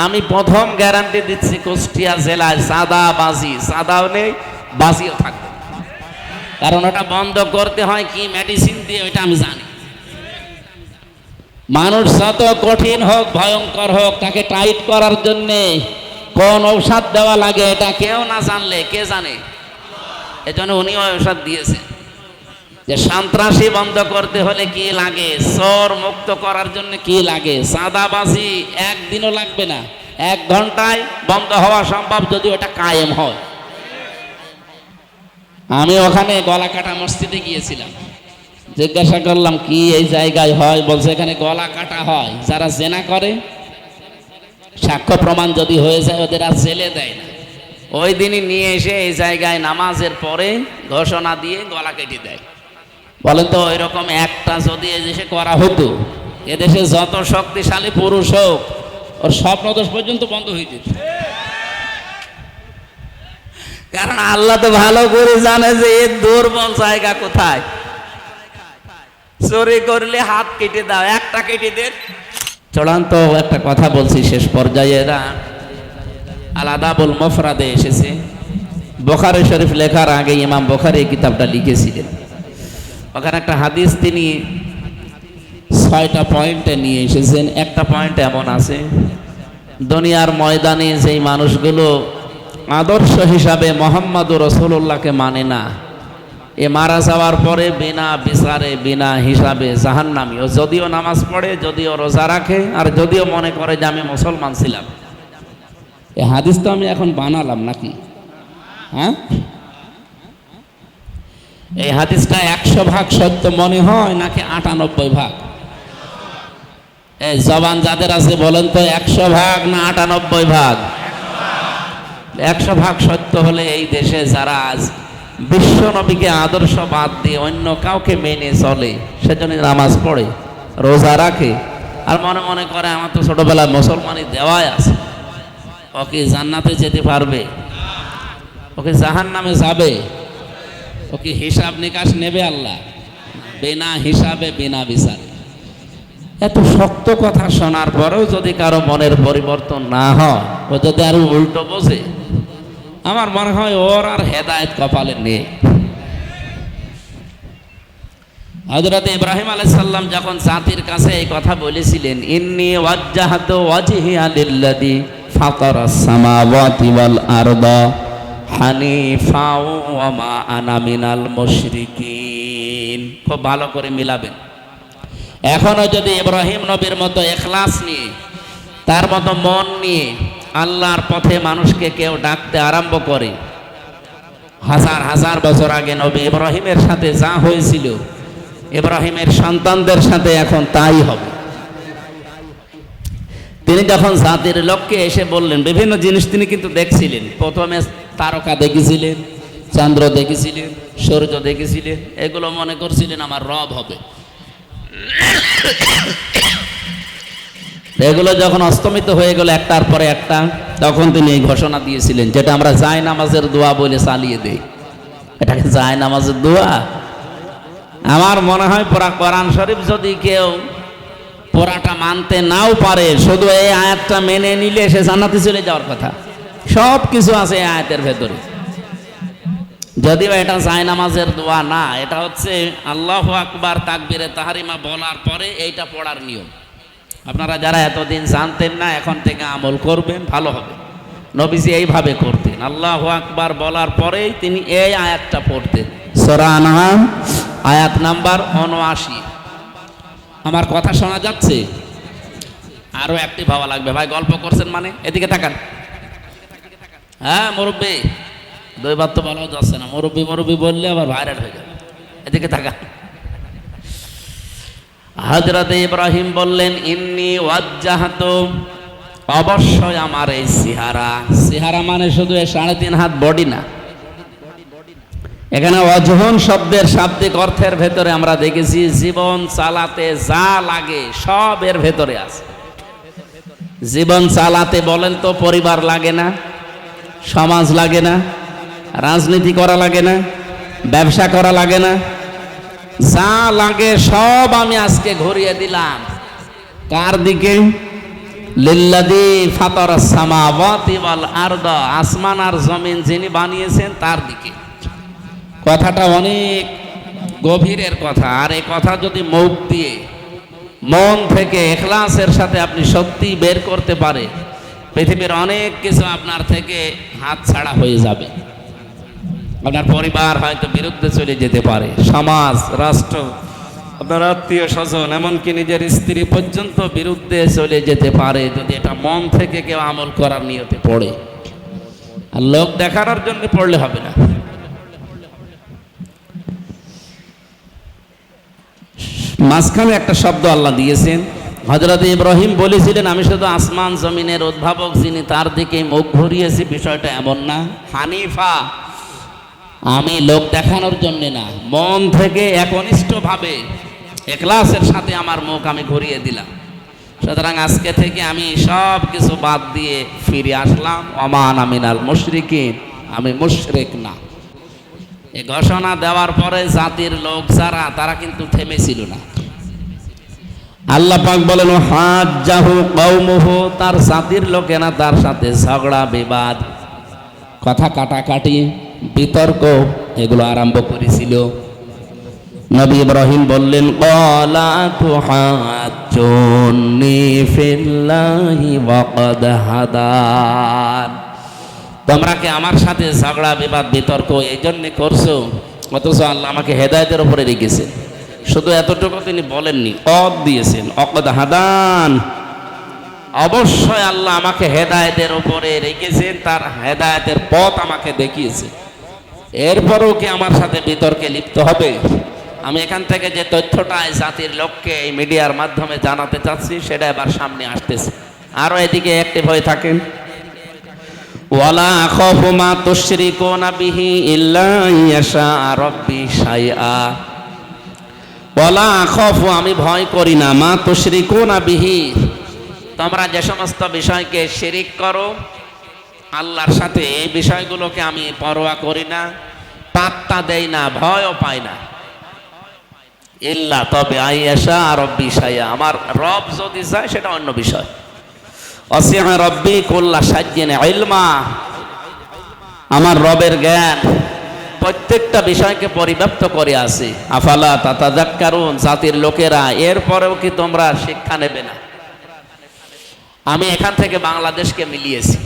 আমি প্রথম গ্যারান্টি দিচ্ছি, কুষ্টিয়া জেলায় সাদাবাজি, সাদাও নেই, বাজিও থাকবে। কারণ ওটা বন্ধ করতে হয় কি মেডিসিন দিয়ে, ওইটা আমি জানি। মানুষ যত কঠিন হোক, ভয়ঙ্কর হোক, তাকে টাইট করার জন্যে কোন ঔষধ দেওয়া লাগে এটা কেউ না জানলে কে জানে? এজন্য উনিও ঔষধ দিয়েছে যে সন্ত্রাসী বন্ধ করতে হলে কি লাগে, চোর মুক্ত করার জন্য কি লাগে। সাদাবাজি একদিনও লাগবে না, 1 ঘন্টায় বন্ধ হওয়া সম্ভব যদি ওটা কায়েম হয়। আমি ওখানে গলাকাটা মসজিদে গিয়েছিলাম, জিজ্ঞাসা করলাম কি এই জায়গায় হয়, বলছে এখানে গলা কাটা হয়। যারা জেনা করে সাক্ষ্য প্রমাণ যদি হয়ে যায় ওদের আর জেলে দেয় না, ওই দিনই নিয়ে এসে এই জায়গায় নামাজের পরে ঘোষণা দিয়ে গলা কেটে দেয়। বলেন তো ওইরকম একটা যদি এদেশে করা হতো, এদেশে যত শক্তিশালী পুরুষ হোক ওর স্বপ্নদোষ পর্যন্ত বন্ধ হয়ে যেত। কারণ আল্লাহ তো ভালো করে জানে যে এর দুর্বল জায়গা কোথায়। চুরি করলে হাত কেটে দাও, একটা কেটে দে। চূড়ান্ত একটা কথা বলছি শেষ পর্যায়ে, এরা আল আদাবুল মুফরাদে এসেছে। বুখারী শরীফ লেখার আগে ইমাম বুখারী এই কিতাবটা লিখেছিলেন। ওখানে একটা হাদিস তিনি 6টা পয়েন্টে নিয়ে এসেছেন। একটা পয়েন্ট এমন আছে, দুনিয়ার ময়দানে যেই মানুষগুলো আদর্শ হিসাবে মুহাম্মদুর রাসূলুল্লাহকে মানে না, এ মারা যাওয়ার পরে বিনা বিচারে বিনা হিসাবে জাহান্নামী। ও যদিও নামাজ পড়ে, যদিও রোজা রাখে, আর যদিও মনে করে যে আমি মুসলমান ছিলাম। এই হাদিস তো আমি এখন বানালাম নাকি? হ্যাঁ, এই হাদিসটা 100% সত্য মনে হয় নাকি 98%? এই জবান যাদের আছে বলেন তো 100% না 98%? 100% সত্য হলে এই দেশে যারা আজ বিশ্ব নবীকে আদর্শ বাদ দিয়ে অন্য কাউকে মেনে চলে, সেজন্য নামাজ পড়ে, রোজা রাখে, আর মনে মনে করে আমার তো ছোটবেলায় মুসলমানি দেওয়াই আছে, ওকে জান্নাতে যেতে পারবে, ওকে জাহান্নামে যাবে, ওকে হিসাব নিকাশ নেবে আল্লাহ? বিনা হিসাবে বিনা বিচারে। এত শক্ত কথা শোনার পরেও যদি কারো মনের পরিবর্তন না হয়, ও যদি আরো উল্টো বোঝে, আমার মনে হয় ওর আর হেদায়েত কপালে নেই। হযরত ইব্রাহিম আলাইহিস সালাম যখন জাতির কাছে এই কথা বলেছিলেন, ইন্নী ওয়াজ্জাহাতু ওয়াজহিয়া লিল্লাযী ফাতারাস সামাওয়াতি ওয়াল আরদা হানিফা ওয়া মা আনা মিনাল মুশরিকিন, খুব ভালো করে মিলাবেন। এখনো যদি ইব্রাহিম নবীর মতো ইখলাস নিয়ে, তার মতো মন নিয়ে আল্লাহর পথে মানুষকে কেউ ডাকতে আরম্ভ করে, হাজার হাজার বছর আগে নবী ইব্রাহিমের সাথে যা হয়েছিল, ইব্রাহিমের সন্তানদের সাথে এখন তাই হবে। তিনি যখন জাতির লোককে এসে বললেন, বিভিন্ন জিনিস তিনি কিন্তু দেখছিলেন। প্রথমে তারকা দেখেছিলেন, চন্দ্র দেখেছিলেন, সূর্য দেখেছিলেন, এগুলো মনে করছিলেন আমার রব হবে। এগুলো যখন অস্তমিত হয়ে গেল একটার পরে একটা, তখন তিনি এই ঘোষণা দিয়েছিলেন, যেটা আমরা যায় নামাজের দোয়া বলে চালিয়ে দেই, এটাকে যায় নামাজের দোয়া। আমার মনে হয় পুরা কোরআন শরীফ যদি কেউ পুরাটা মানতে নাও পারে, শুধু এই আয়াতটা মেনে নিলে সে জান্নাতে চলে যাওয়ার কথা। সব কিছু আছে এই আয়াতের ভেতরে। যদিও এটা যায় নামাজের দোয়া না, এটা হচ্ছে আল্লাহু আকবার তাকবীরে তাহরিমা বলার পরে এইটা পড়ার নিয়ম। আপনারা যারা এতদিন জানতেন না, এখন থেকে আমল করবেন, ভালো হবে। নবীজি এইভাবে করতেন, আল্লাহু আকবার বলার পরেই তিনি এই আয়াতটা পড়তেন, সূরা আনআম আয়াত নাম্বার 79। আমার কথা শোনা যাচ্ছে? আরো অ্যাক্টিভ হওয়া লাগবে ভাই। গল্প করছেন মানে? এদিকে তাকান। হ্যাঁ মুরব্বী, 2 বার তো বলা যাচ্ছে না, মুরব্বী মুরব্বী বললে আবার ভাইরাল হয়ে যাবে। এদিকে তাকান। হযরত ইব্রাহিম বললেন, ইন্নী ওয়াজ্জাহাতু, অবশ্যই আমার এই চেহারা। চেহারা মানে শুধু 3.5 হাত বডি না, এখানে ওয়াজহুন শব্দের শাব্দিক অর্থের ভেতরে আমরা দেখেছি জীবন চালাতে যা লাগে সব এর ভেতরে আছে। জীবন চালাতে বলেন তো পরিবার লাগে না, সমাজ লাগে না, রাজনীতি করা লাগে না, ব্যবসা করা লাগে না, যা লাগে সব আমি আজকে ঘুরিয়ে দিলাম কার দিকে? লিল্লাযী ফাতারাস সামাওয়াতি ওয়াল আরদা, আসমান আর জমিন যিনি বানিয়েছেন তার দিকে। কথাটা অনেক গভীরের কথা, আর এই কথা যদি মুখ দিয়ে মন থেকে ইখলাসের সাথে আপনি সত্যি বের করতে পারে, পৃথিবীর অনেক কিছু আপনার থেকে হাত ছাড়া হয়ে যাবে। আপনার পরিবার হয়তো বিরুদ্ধে চলে যেতে পারে, সমাজ, রাষ্ট্র, আপনার আত্মীয় স্বজন, এমনকি নিজের স্ত্রী পর্যন্ত বিরুদ্ধে চলে যেতে পারে যদি এটা মন থেকে কেউ আমল করার নিয়তে পড়ে। আর লোক দেখানোর জন্য পড়লে হবে না। মাঝখানে একটা শব্দ আল্লাহ দিয়েছেন। হযরত ইব্রাহিম বলেছিলেন, আমি শুধু আসমান জমিনের উদ্ভাবক যিনি তার দিকে মুখ ঘুরিয়েছি, বিষয়টা এমন না। হানিফা, আমি লোক দেখানোর জন্য না, মন থেকে একনিষ্ঠভাবে ইখলাসের সাথে আমার মুখ আমি ঘুরিয়ে দিলাম। সুতরাং আজকে থেকে আমি সব কিছু বাদ দিয়ে ফিরে আসলাম। ওমা আনা মিনাল মুশরিকিন, আমি মুশরিক না। এই ঘোষণা দেওয়ার পরে জাতির লোক যারা, তারা কিন্তু থেমেছিল না। আল্লাহ পাক বলেন, হাজ্জাহু কওমুহু, তার জাতির লোকেরা তার সাথে ঝগড়া বিবাদ, কথা কাটাকাটি, বিতর্ক এগুলো আরম্ভ করেছিল। নবী ইব্রাহিম বললেন, ক্বালা তুহাজ্জুনি ফিল্লাহি ওয়া ক্বাদ হাদান, তোমরা কি আমার সাথে ঝগড়া বিবাদ বিতর্ক এই জন্য করছো, অথচ আল্লাহ আমাকে হেদায়েতের উপরে রেখেছেন। শুধু এতটুকু তিনি বলেননি, ক্বাদ দিয়েছেন, ক্বাদ হাদান, অবশ্যই আল্লাহ আমাকে হেদায়েতের উপরে রেখেছেন, তার হেদায়েতের পথ আমাকে দেখিয়েছে। এরপরও কি আমার সাথে বিতর্কে লিপ্ত হবে? আমি এখান থেকে যে তথ্যটা জাতির লোককে এই মিডিয়ার মাধ্যমে জানাতে চাচ্ছি, সেটা এবার সামনে আসতেছে। আরও এদিকে অ্যাক্টিভ হয়ে থাকেন। ওয়ালা আখাফু মা তুশরিকুনা বিহি ইল্লা ইয়াশা রাব্বি শাইআ, ওয়ালা আখাফু, আমি ভয় করি না, মা তুশরিকুনা বিহি, তোমরা যে সমস্ত বিষয়কে শিরিক করো আল্লাহর সাথে, এই বিষয়গুলোকে আমি পরোয়া করি না, পাত্তা দেই না, ভয়ও পাই না। ইল্লা, তবে আইয়াশা রাব্বি শাইআ, আমার রব যদি চায় সেটা অন্য বিষয়। ওয়াসিআ রাব্বি কুল্লা শাইইন ইলমা, আমার রবের জ্ঞান প্রত্যেকটা বিষয়কে পরিব্যাপ্ত করে আছে। আফালা তাতাযাক্কারুন, জাতির লোকেরা, এরপরেও কি তোমরা শিক্ষা নেবে না? আমি এখান থেকে বাংলাদেশকে মিলিয়েছি।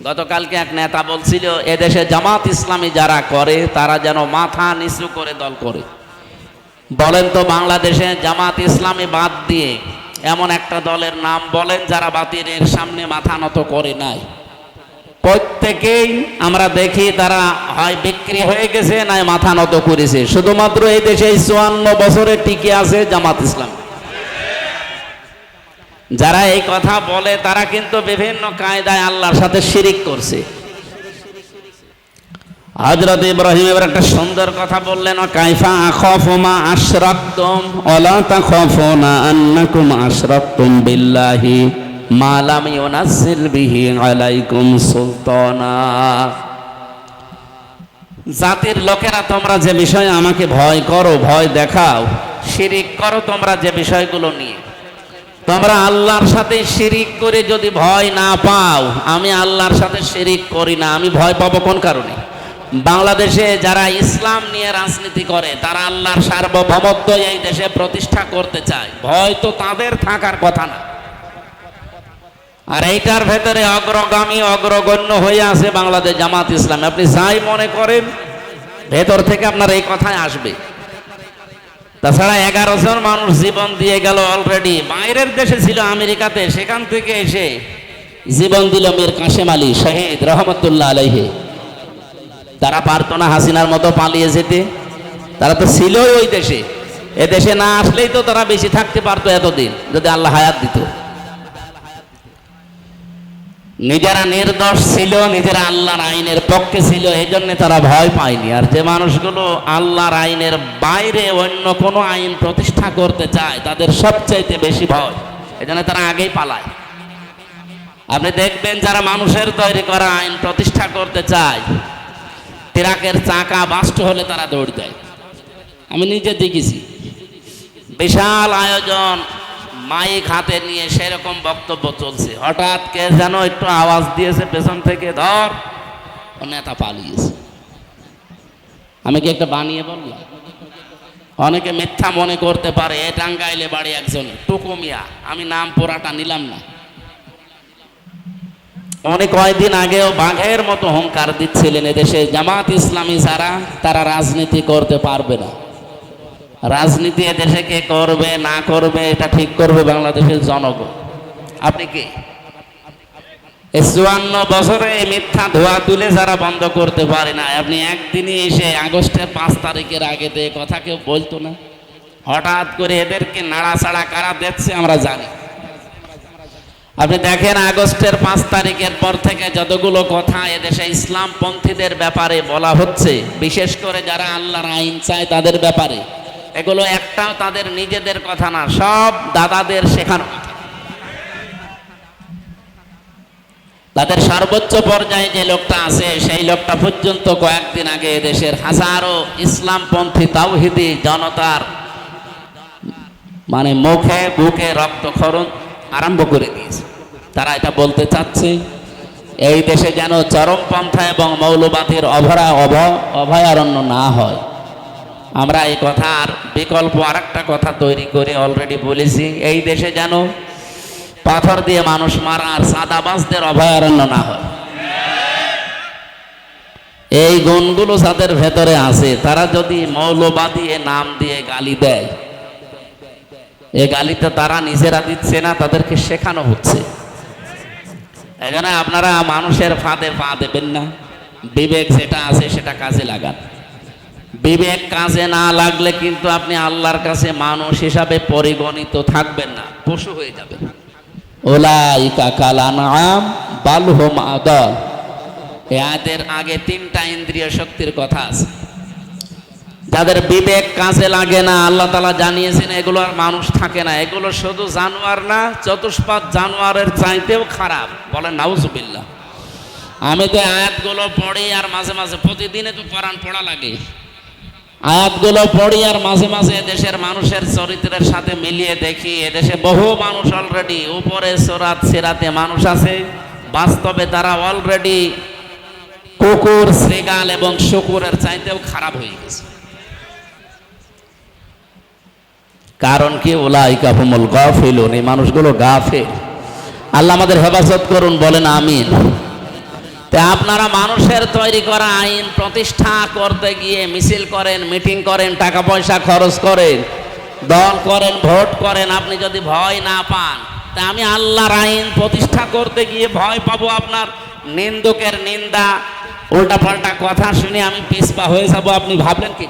গতকালকে এক নেতা বলছিল, এদেশে জামাত ইসলামী যারা করে তারা যেন মাথা নিচু করে দল করে। বলেন তো, বাংলাদেশে জামাত ইসলামী বাদ দিয়ে এমন একটা দলের নাম বলেন যারা বাতিলের সামনে মাথা নত করে নাই। প্রত্যেকেই আমরা দেখি তারা হয় বিক্রি হয়ে গেছে, নাই মাথা নত করেছে। শুধুমাত্র এই দেশে 54 বছরে টিকে আছে জামাত ইসলাম। যারা এই কথা বলে তারা কিন্তু বিভিন্ন কায়দায় আল্লাহর সাথে শিরিক করছে। হযরত ইব্রাহিম এবার একটা সুন্দর কথা বললেন, কাইফা আখাফু মা আশরাকতুম ওয়ালা তাখাফুনা আন্নাকুম আশরাকতুম বিল্লাহি মা লাম ইউনাজ্জিল বিহি আলাইকুম সুলতানা, জাতির লোকেরা, তোমরা যে বিষয়ে আমাকে ভয় করো, ভয় দেখাও, শিরিক করো তোমরা যে বিষয়গুলো নিয়ে, তোমরা আল্লাহর সাথে শিরিক করে যদি ভয় না পাও, আমি আল্লাহর সাথে শিরিক করি না, আমি ভয় পাবো কোন কারণে? বাংলাদেশে যারা ইসলাম নিয়ে রাজনীতি করে তারা আল্লাহর সার্বভৌমত্ব এই দেশে প্রতিষ্ঠা করতে চায়, ভয় তো তাদের থাকার কথা না। আর এইটার ভেতরে অগ্রগামী অগ্রগণ্য হয়ে আছে বাংলাদেশ জামাত ইসলাম। আপনি যাই মনে করেন, ভেতর থেকে আপনার এই কথাই আসবে। তাছাড়া 11 জন মানুষ জীবন দিয়ে গেল অলরেডি, বাইরের দেশে ছিল আমেরিকাতে, সেখান থেকে এসে জীবন দিল মীর কাসেম আলী শহীদ রহমতুল্লাহ আলাইহি। তারা পারতো না হাসিনার মতো পালিয়ে যেতে, তারা তো ছিলই ওই দেশে। এ দেশে না আসলেই তো তারা বেশি থাকতে পারতো এতদিন, যদি আল্লাহ হায়াত দিত। নিজেরা নির্দোষ ছিল, নিজেরা আল্লাহর আইনের পক্ষে ছিল, এই জন্য তারা ভয় পায়নি। আর যে মানুষগুলো আল্লাহর আইনের বাইরে অন্য কোনো আইন প্রতিষ্ঠা করতে চায় তাদের সবচাইতে বেশি ভয়, এই জন্য তারা আগেই পালায়। আপনি দেখবেন যারা মানুষের তৈরি করা আইন প্রতিষ্ঠা করতে চায়, ট্রাকের চাকা বাস্ট হলে তারা দৌড় দেয়। আমি নিজে দেখেছি, বিশাল আয়োজন, মাইক হাতে নিয়ে সেরকম বক্তব্য চলছে, হঠাৎ কে যেন একটু আওয়াজ দিয়েছে পেছন থেকে, ধর, ও নেতা পালিয়েছে। আমি কি একটা বানিয়ে বললাম? অনেকে মিথ্যা মনে করতে পারে, এ টাঙ্গাইলে বাড়ি একজন টুকু মিয়া, আমি নাম পোড়াটা নিলাম না। অনেক কয়েকদিন আগেও বাঘের মতো হুঙ্কার দিচ্ছিলেন এদেশে জামাত ইসলামী যারা, তারা রাজনীতি করতে পারবে না। রাজনীতি এদেশে কে করবে না করবে এটা ঠিক করবে বাংলাদেশের জনগণ। আপনি কি 54 বছরে এই মিথ্যা ধোয়া তুলে যারা বন্ধ করতে পারে না, আপনি একদিনই এসে আগস্টের 5 তারিখের আগে তো এই কথা কেউ বলতো না। হঠাৎ করে এদেরকে নাড়াচাড়া কারা দিচ্ছে আমরা জানি। আপনি দেখেন আগস্টের 5 তারিখের পর থেকে যতগুলো কথা এদেশে ইসলামপন্থীদের ব্যাপারে বলা হচ্ছে, বিশেষ করে যারা আল্লাহর আইন চায় তাদের ব্যাপারে, এগুলো একটাও তাদের নিজেদের কথা না, সব দাদাদের শেখানো কথা। তাদের সর্বোচ্চ পর্যায়ে যে লোকটা আছে সেই লোকটা পর্যন্ত কয়েকদিন আগে দেশের হাজারো ইসলামপন্থী তাওহীদি জনতার মানে মুখে বুকে রক্তক্ষরণ আরম্ভ করে দিয়েছে। তারা এটা বলতে চাচ্ছে এই দেশে যেন চরমপন্থা এবং মৌলবাদীর অভয়ারণ্য না হয়। আমরা এই কথার বিকল্প আরেকটা কথা তৈরি করে অলরেডি বলেছি, এই দেশে যেন পাথর দিয়ে মানুষ মারা আর সাদাবাজদের অভয়ারণ্য না হয়। এই গুণগুলো যাদের ভেতরে আছে তারা যদি মৌলবাদী নাম দিয়ে গালি দেয়, এই গালিটা তারা নিজেরা দিচ্ছে না, তাদেরকে শেখানো হচ্ছে। এখানে আপনারা মানুষের ফাঁদে পা দেবেন না, বিবেক যেটা আছে সেটা কাজে লাগান। বিবেক কাজে না লাগলে কিন্তু আপনি আল্লাহর কাছে মানুষ হিসাবে পরিগণিত থাকবেন না, পশু হয়ে যাবেন। উলাইকা কাল আনআম বাল হুম আদাল। এদের আগে 3টা ইন্দ্রিয় শক্তির কথা আছে। যাদের বিবেক কাজে লাগে না, আল্লাহ তাআলা জানিয়েছেন এগুলো আর মানুষ থাকে না, এগুলো শুধু জানোয়ার না, চতুষ্পাদ জানোয়ারের চাইতেও খারাপ। বলেন নাউজুবিল্লাহ। আমি তো আয়াতগুলো পড়ি আর মাঝে মাঝে, প্রতিদিনে তো কোরআন পড়া লাগে, আয়াতগুলো পড়ি আর মাঝে মাঝে দেশের মানুষের চরিত্রের সাথে মিলিয়ে দেখি, এদেশে বহু মানুষ অলরেডি উপরে সূরাত সিরাতে মানুষ আছে, বাস্তবে তারা অলরেডি কুকুর, শ্রীগাল এবং শুকুরের চাইতেও খারাপ হয়ে গেছে। কারণ কি? উলাইকা হুমুল গাফিলুন, এই মানুষগুলো গাফিল। আল্লাহ আমাদের হেফাজত করুন, বলেন আমিন। তা আপনারা মানুষের তৈরি করা আইন প্রতিষ্ঠা করতে গিয়ে মিছিল করেন, মিটিং করেন, টাকা পয়সা খরচ করেন, দল করেন, ভোট করেন, আপনি যদি ভয় না পান, তা আমি আল্লাহর আইন প্রতিষ্ঠা করতে গিয়ে ভয় পাবো আপনার নিন্দুকের নিন্দা, উল্টাপাল্টা কথা শুনে আমি পিছপা হয়ে যাব, আপনি ভাবলেন কি?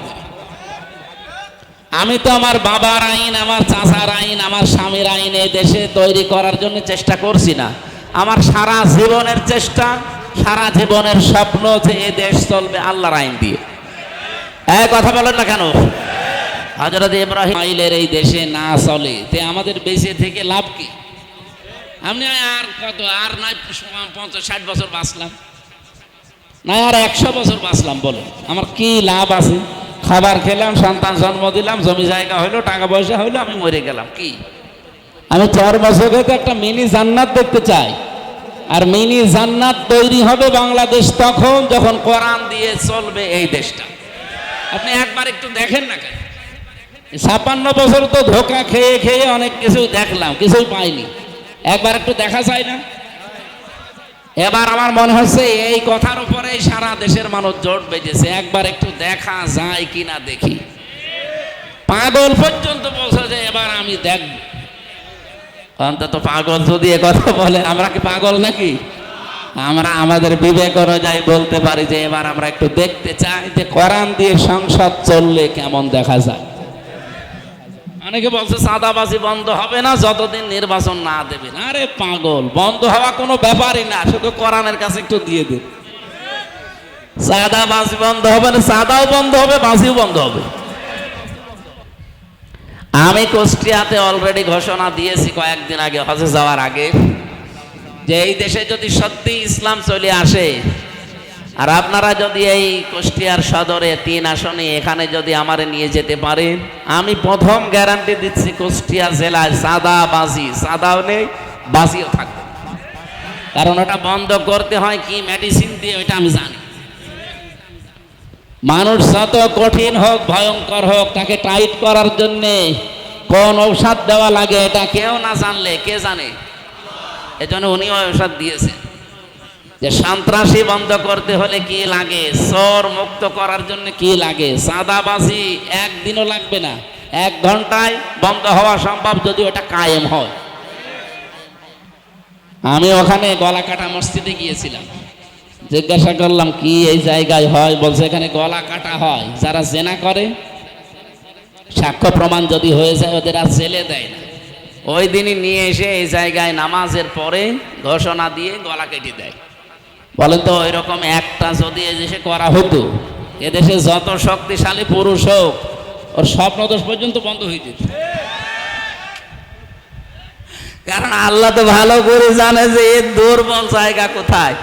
আমি তো আমার বাবার আইন, আমার চাচার আইন, আমার স্বামীর আইন এই দেশে তৈরি করার জন্য চেষ্টা করছি না। আমার সারা জীবনের চেষ্টা, সারা জীবনের স্বপ্ন যে এই দেশ চলবে আল্লাহর আইন দিয়ে। এক কথা বলেন না কেন? হযরত ইব্রাহিম আইলের এই দেশে না চলে তে আমাদের বেঁচে থেকে লাভ কি? আপনি আর কত, আর নাই 50-60 বছর বাঁচলাম, না আর 100 বছর বাঁচলাম, বলেন আমার কি লাভ আছে? খাবার খেলাম, সন্তান জন্ম দিলাম, জমি জায়গা হইলো, টাকা পয়সা হইলো, আমি মরে গেলাম। কি আমি 4 বছরে তো একটা মিনি জান্নাত দেখতে চাই। আর মিনি জান্নাত তৈরি হবে বাংলাদেশ তখন যখন কোরআন দিয়ে চলবে এই দেশটা। আপনি একবার একটু দেখেন না কেন? 56 বছর তো ধোঁকা খেয়ে খেয়ে অনেক কিছু দেখলাম, কিছুই পাইনি। একবার একটু দেখা যায় না? এবার আমার মনে হচ্ছে এই কথার উপরে সারা দেশের মানুষ জোট বেঁধেছে, একবার একটু দেখা যায় কিনা দেখি। পাগল পর্যন্ত বলছে যে এবার আমি দেখব। অন্তত পাগল যদি এ কথা বলে, আমরা কি পাগল নাকি? আমরা আমাদের বিবেক অনুযায়ী বলতে পারি যে এবার আমরা একটু দেখতে চাই যে কোরআন দিয়ে সংসদ চললে কেমন দেখা যায়। অনেকে বলছে চাঁদাবাজি বন্ধ হবে না যতদিন নির্বাচন না দেবেন। আরে পাগল, বন্ধ হওয়া কোনো ব্যাপারই না, শুধু কোরআনের কাছে একটু দিয়ে দেন। চাঁদাবাজি বন্ধ হবে না, চাঁদাও বন্ধ হবে, বাজিও বন্ধ হবে। আমি কুষ্টিয়াতে অলরেডি ঘোষণা দিয়েছি কয়েকদিন আগে, হজে যাওয়ার আগে, যে এই দেশে যদি সত্যি ইসলাম চলে আসে, আর আপনারা যদি এই কুষ্টিয়ার সদরে 3 আসনে এখানে যদি আমারে নিয়ে যেতে পারেন, আমি প্রথম গ্যারান্টি দিচ্ছি কুষ্টিয়া জেলায় সাদাও নেই, বাজিও থাকবে। কারণ ওটা বন্ধ করতে হয় কি মেডিসিন দিয়ে, ওইটা আমি জানি। মানুষ যত কঠিন হোক, ভয়ঙ্কর হোক, তাকে টাইট করার জন্যে কোন ঔষধ দেওয়া লাগে এটা কেউ না জানলে কে জানে? এজন্য উনি ঔষধ দিয়েছে যে সন্ত্রাসী বন্ধ করতে হলে কি লাগে, চোর মুক্ত করার জন্য কি লাগে, চাঁদাবাজি একদিনও লাগবে না, 1 ঘন্টায় বন্ধ হওয়া সম্ভব যদি ওটা কায়েম হয়। আমি ওখানে গলাকাটা মসজিদে গিয়েছিলাম, জিজ্ঞাসা করলাম কি এই জায়গায় হয়, বলছে এখানে গলা কাটা হয়, যারা জেনা করে সাক্ষ্য প্রমাণ যদি হয়ে যায় ওদের আর জেলে দেয় না। ওই দিনই নিয়ে এসে এই জায়গায় নামাজের পরে ঘোষণা দিয়ে গলা কেটে দেয়। বলেন তো ওই রকম একটা যদি এদেশে করা হতো, এদেশে যত শক্তিশালী পুরুষ হোক ওর স্বপ্নদোষ পর্যন্ত বন্ধ হয়ে যেত। কারণ আল্লাহ তো ভালো করে জানে যে এর দুর্বল জায়গা কোথায়।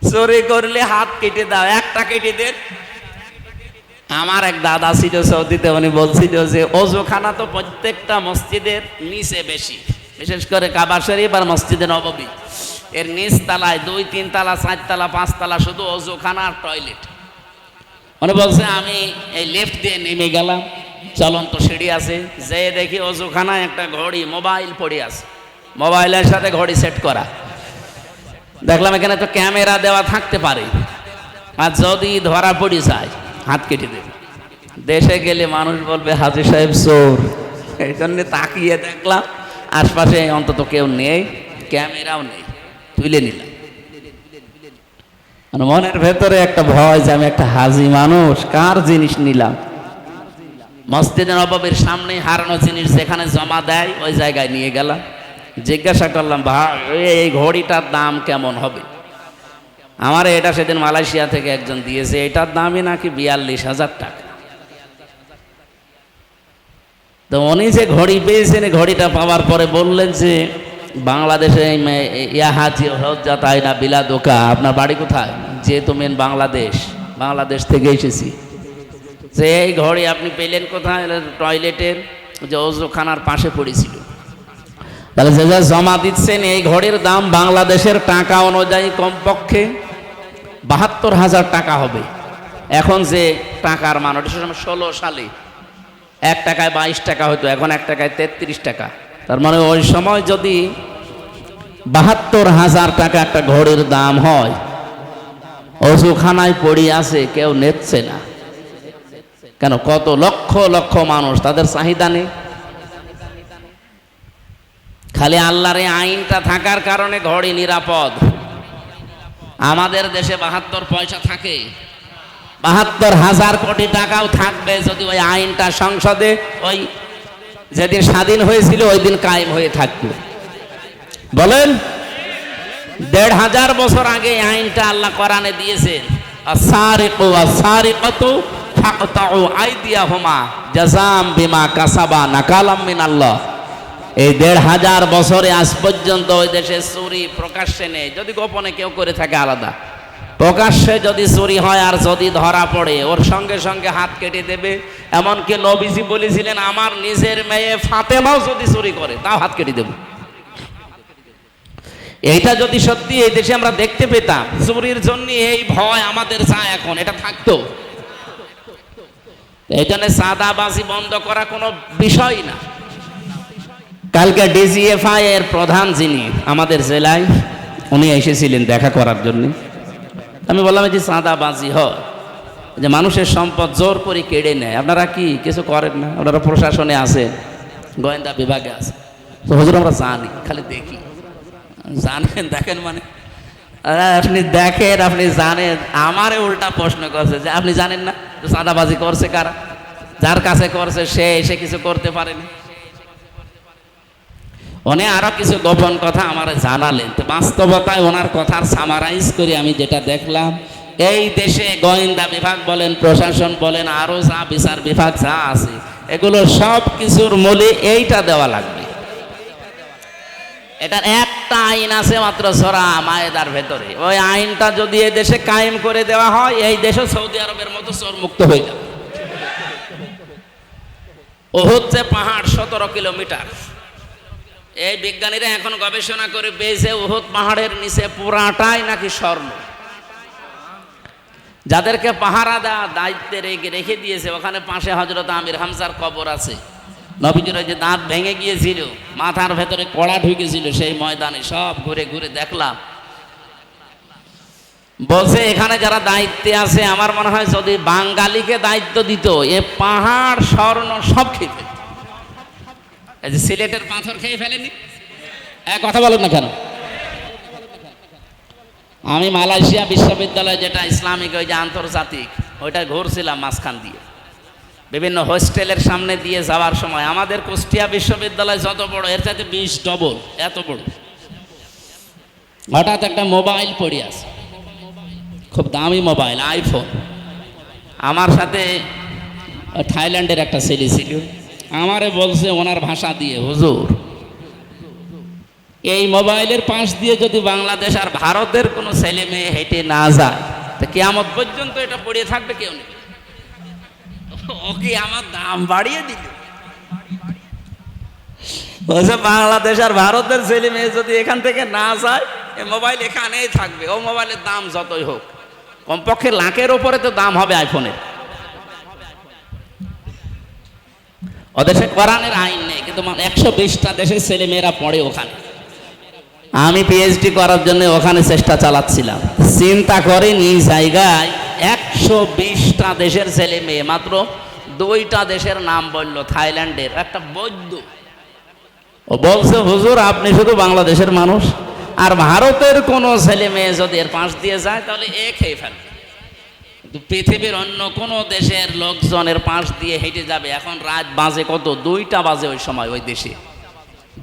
চুরি করলে হাত কেটে দাও, একটা কেটে দেন। আমার এক দাদা ছিল সৌদিতে, উনি বলছিল যে ওযুখানা তো প্রত্যেকটা মসজিদের নিচে বেশি, বিশেষ করে কাবা শরীফ আর মসজিদে নববী, এর নিচ তলায় 2, 3 তলা, 4 তলা, 5 তলা শুধু ওযুখানা আর টয়লেট। উনি বলছে আমি এই লিফট দিয়ে নেমে গেলাম, চলন্ত সিঁড়ি আছে, যে দেখি ওযুখানায় একটা ঘড়ি মোবাইল পড়ে আছে, মোবাইলের সাথে ঘড়ি সেট করা। দেখলাম এখানে তো ক্যামেরা দেওয়া থাকতে পারে, আর যদি ধরা পড়ে যায় হাত কেটে দেবে। দেশে গেলে মানুষ বলবে হাজী সাহেব চোর। এই জন্য তাকিয়ে দেখলাম আশপাশে অন্তত কেউ নেই, ক্যামেরাও নেই, তুলে নিলাম। মনের ভেতরে একটা ভয় যে আমি একটা হাজি মানুষ, কার জিনিস নিলাম। মসজিদে নববীর সামনে হারানো জিনিস যেখানে জমা দেয় ওই জায়গায় নিয়ে গেলাম। জিজ্ঞাসা করলাম ভাই এই ঘড়িটার দাম কেমন হবে? আমার এটা সেদিন মালয়েশিয়া থেকে একজন দিয়েছে, এটার দামই নাকি 42,000 টাকা। তো উনি যে ঘড়ি পেয়েছেন, ঘড়িটা পাওয়ার পরে বললেন যে বাংলাদেশে ইয়াহাজি হজ্জা তাই না বিলাদোকা, আপনার বাড়ি কোথায়? যে তুমি বাংলাদেশ থেকে এসেছি। যে এই ঘড়ি আপনি পেলেন কোথায়? টয়লেটের যে ওযুখানার পাশে পড়েছিল। তাহলে যে যা জমা দিচ্ছেন এই ঘড়ির দাম বাংলাদেশের টাকা অনুযায়ী কমপক্ষে 72,000 টাকা হবে। এখন যে টাকার মান, ওটা 16 সালে 1 টাকায় 22 টাকা হতো, এখন 1 টাকায় 33 টাকা। তার মানে ওই সময় যদি 72,000 টাকা একটা ঘড়ির দাম হয়, ওযুখানায় পড়ে আছে, কেউ নেচ্ছে না কেন? কত লক্ষ লক্ষ মানুষ, তাদের চাহিদা নেই। খালি আল্লাহর এই আইনটা থাকার কারণে ঘড়ি নিরাপদ। আমাদের দেশে 72 পয়সা থাকে, 72,000 কোটি টাকাও থাকবে যদি ওই আইনটা সংসদে ওই যেদিন স্বাধীন হয়েছিল ওই দিন কায়েম হয়ে থাকতো। বলেন 1,500 বছর আগে এই আইনটা আল্লাহ কোরআনে দিয়েছেন, আস-সারিকু ওয়াস-সারিকাতু ফাকতাউ আইদিয়াহুমা জাযাম বিমা কাসাবা নাকালাম মিনাল্লাহ। এই 1,500 বছরে আজ পর্যন্ত ওই দেশে চুরি প্রকাশ্যে নেই, যদি গোপনে কেউ করে থাকে আলাদা। প্রকাশ্যে যদি চুরি হয় আর যদি ধরা পড়ে ওর সঙ্গে সঙ্গে হাত কেটে দেবে। এমনকি নবীজি বলেছিলেন আমার নিজের মেয়ে ফাতেমাও যদি চুরি করে তাও হাত কেটে দেব। এইটা যদি সত্যি এই দেশে আমরা দেখতে পেতাম, চুরির জন্য এই ভয় আমাদের যায় এখন, এটা থাকতো। এই জন্য চাঁদাবাজি বন্ধ করা কোনো বিষয় না। কালকে ডিজিএফআই এর প্রধান যিনি আমাদের জেলায়, উনি এসেছিলেন দেখা করার জন্য। আমি বললাম যে চাঁদাবাজি হয়, যে মানুষের সম্পদ জোর করে কেড়ে নেয়, আপনারা কি কিছু করেন না? আপনারা প্রশাসনে আছেন, গোয়েন্দা বিভাগে আছে, তো হুজুর আমরা জানি, খালি দেখি। জানেন দেখেন মানে আপনি দেখেন, আপনি জানেন। আমারে উল্টা প্রশ্ন করছে যে আপনি জানেন না চাঁদাবাজি করছে কারা? যার কাছে করছে সে এসে কিছু করতে পারেনি। উনি আরো কিছু গোপন কথা আমার জানালেন। তো বাস্তবতায় ওনার কথার সামারাইজ করে আমি যেটা দেখলাম, এই দেশে গোয়েন্দা বিভাগ বলেন, প্রশাসন বলেন, আরো যা বিচার বিভাগ যা আছে, এগুলো সব কিছুর মূলে এইটা দেওয়া লাগবে। এটার একটা আইন আছে মাত্র সূরা মায়েদার ভেতরে, ওই আইনটা যদি এই দেশে কায়েম করে দেওয়া হয়, এই দেশও সৌদি আরবের মতো চোর মুক্ত হয়ে যাবে। ও হচ্ছে পাহাড় 17 কিলোমিটার। এই বিজ্ঞানীরা এখন গবেষণা করে পেয়েছে উহুদ পাহাড়ের নিচে পুরাটাই নাকি স্বর্ণ। যাদেরকে পাহারা দেওয়া দায়িত্বে রেখে দিয়েছে, ওখানে পাশে হযরত আমির হামজার কবর আছে। নবীজির যে দাঁত ভেঙে গিয়েছিল, মাথার ভেতরে কড়া ঢুকেছিল, সেই ময়দানে সব ঘুরে ঘুরে দেখলাম। বলছে এখানে যারা দায়িত্বে আছে, আমার মনে হয় যদি বাঙালিকে দায়িত্ব দিত, এ পাহাড় স্বর্ণ সব খেয়ে ফেলত। এই যে সিলেটের পাথর খেয়ে ফেলেনি, কথা বলেন না কেন? আমি মালয়েশিয়া বিশ্ববিদ্যালয়, যেটা ইসলামিক, ওই যে আন্তর্জাতিক, ওইটা ঘুরছিলাম মাঝখান দিয়ে, বিভিন্ন হোস্টেলের সামনে দিয়ে যাওয়ার সময় আমাদের কুষ্টিয়া বিশ্ববিদ্যালয় যত বড়, এর চাইতে 20 ডবল এত বড়। হঠাৎ একটা মোবাইল পড়ে আছে, খুব দামি মোবাইল, আইফোন। আমার সাথে থাইল্যান্ডের একটা ছেলে ছিল, আমারে বলছে ওনার ভাষা দিয়ে, হুজুর এই মোবাইলের পাশ দিয়ে যদি বাংলাদেশ আর ভারতের কোনো ছেলে মেয়ে হেঁটে না যায়, তো কিয়ামত পর্যন্ত এটা পড়ে থাকবে, কেউ নেই। ওকে আমার দাম বাড়িয়ে দিল। বলছে বাংলাদেশ আর ভারতের ছেলে মেয়ে যদি এখান থেকে না যায়, এই মোবাইল এখানেই থাকবে। ও মোবাইলের দাম যতই হোক, কমপক্ষে লাখের ওপরে তো দাম হবে আইফোনের। ওদেশে কোরআনের আইন নেই, কিন্তু 120টা দেশের ছেলে মেয়েরা পড়ে ওখানে। আমি পিএইচডি করার জন্য ওখানে চেষ্টা চালাচ্ছিলাম। চিন্তা করেন, এই জায়গায় 120টা দেশের ছেলে মেয়ে, মাত্র 2টা দেশের নাম বলল। থাইল্যান্ডের একটা বৈদ্য, ও বলছে হুজুর আপনি শুধু বাংলাদেশের মানুষ, আর ভারতের কোনো ছেলে মেয়ে যদি এর পাশ দিয়ে যায় তাহলে এ খেয়ে ফেলবে। কিন্তু পৃথিবীর অন্য কোনো দেশের লোকজনের পাশ দিয়ে হেঁটে যাবে। এখন রাত বাজে কত, 2টা বাজে ওই সময়, ওই দেশে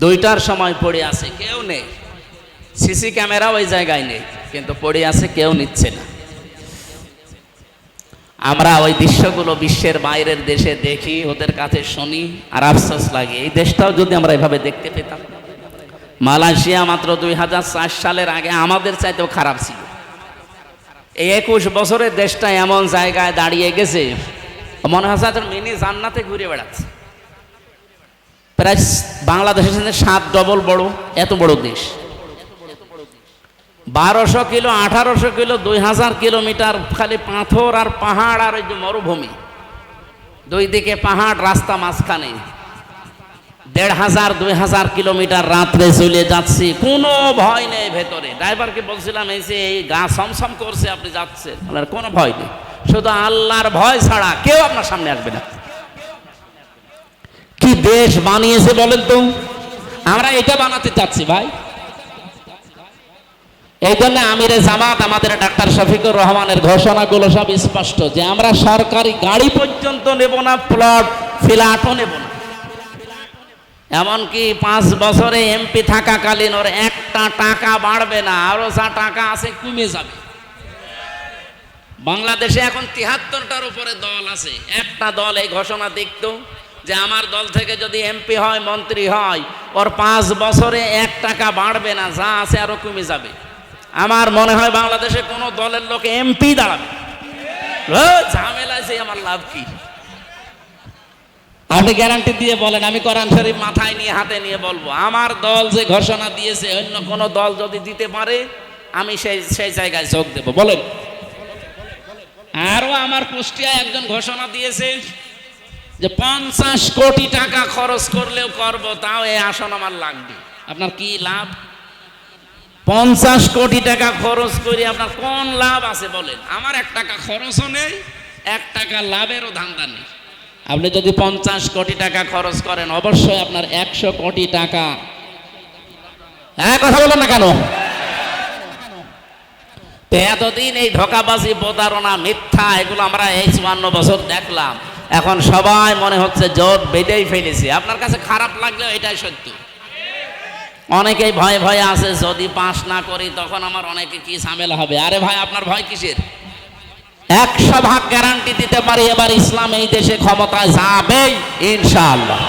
2টার সময় পড়ে আছে, কেউ নেই। সিসি ক্যামেরা ওই জায়গায় নেই, কিন্তু পড়ে আছে, কেউ নিচ্ছে না। আমরা ওই দৃশ্যগুলো বিশ্বের বাইরের দেশে দেখি, ওদের কাছে শুনি, আর আফসোস লাগে, এই দেশটাও যদি আমরা এভাবে দেখতে পেতাম। মালয়েশিয়া মাত্র 2004 সালের আগে আমাদের চাইতেও খারাপ ছিল। এই 21 বছরের দেশটা এমন জায়গায় দাঁড়িয়ে গেছে, মনে হচ্ছে তোর মিনি জান্নাতে ঘুরে বেড়াচ্ছে। প্রায় বাংলাদেশের সাথে 7 ডবল বড়, এত বড় দেশ। 1200 কিলো, 1800 কিলো, 2000 কিলোমিটার খালি পাথর আর পাহাড়, আর ওই যে মরুভূমি, দুই দিকে পাহাড়, রাস্তা মাঝখানে। 1500-2000 কিলোমিটার রাত্রে চলে যাচ্ছি, কোনো ভয় নেই ভেতরে। ড্রাইভারকে বলছিলাম, এই যে এই গা সমসম করছে, আপনি যাচ্ছেন, কোনো ভয় নেই, শুধু আল্লাহর ভয় ছাড়া কেউ আপনার সামনে আসবে না। কি দেশ বানিয়েছে বলেন তো? আমরা এটা বানাতে চাচ্ছি ভাই। এই জন্য আমিরে জামাত আমাদের ডাক্তার শফিকুর রহমানের ঘোষণাগুলো সব স্পষ্ট, যে আমরা সরকারি গাড়ি পর্যন্ত নেব না, প্লট ফ্ল্যাটও নেব না। এমনকি 5 বছরে এমপি থাকাকালীন ওর একটা টাকা বাড়বে না, আরো যা টাকা আছে কমে যাবে। বাংলাদেশে এখন 73টার উপরে দল আছে। একটা দল এই ঘোষণা দেখত যে আমার দল থেকে যদি এমপি হয়, মন্ত্রী হয়, ওর 5 বছরে 1 টাকা বাড়বে না, যা আছে আরো কমে যাবে। আমার মনে হয় বাংলাদেশে কোনো দলের লোক এমপি দাঁড়াবে, ঝামেলা আছে, আমার লাভ কি? আপনি গ্যারান্টি দিয়ে বলেন, আমি কোরআন শরীফ মাথায় নিয়ে হাতে নিয়ে বলবো, আমার দল যে ঘোষণা দিয়েছে, অন্য কোন দল যদি দিতে পারে আমি সেই জায়গায় যোগ দেব। বলেন। আরো আমার কুষ্টিয়ায় একজন ঘোষণা দিয়েছে যে 50 কোটি টাকা খরচ করলেও করব, তাও এই আসন আমার লাগবে। আপনার কি লাভ? 50 কোটি টাকা খরচ করে আপনার কোন লাভ আছে বলেন? আমার 1 টাকা খরচও নেই, 1 টাকা লাভেরও ধান্দা নেই। আপনি যদি 50 কোটি টাকা খরচ করেন, অবশ্যই আপনার 100 কোটি টাকা। হ্যাঁ, কথা বলেন না কেন? এতদিন এই ধোঁকাবাজি, প্রতারণা, মিথ্যা, এগুলো আমরা এই 54 বছর দেখলাম। এখন সবাই মনে হচ্ছে জোট বেঁধেই ফেলেছে। আপনার কাছে খারাপ লাগলেও এটাই সত্য। অনেকেই ভয়ে ভয়ে আছে, যদি পাস না করি তখন আমার অনেকে কি ঝামেলা হবে। আরে ভাই, আপনার ভয় কিসের? 100% গ্যারান্টি দিতে পারি, এবার ইসলাম এই দেশে ক্ষমতায় যাবেই ইনশাআল্লাহ।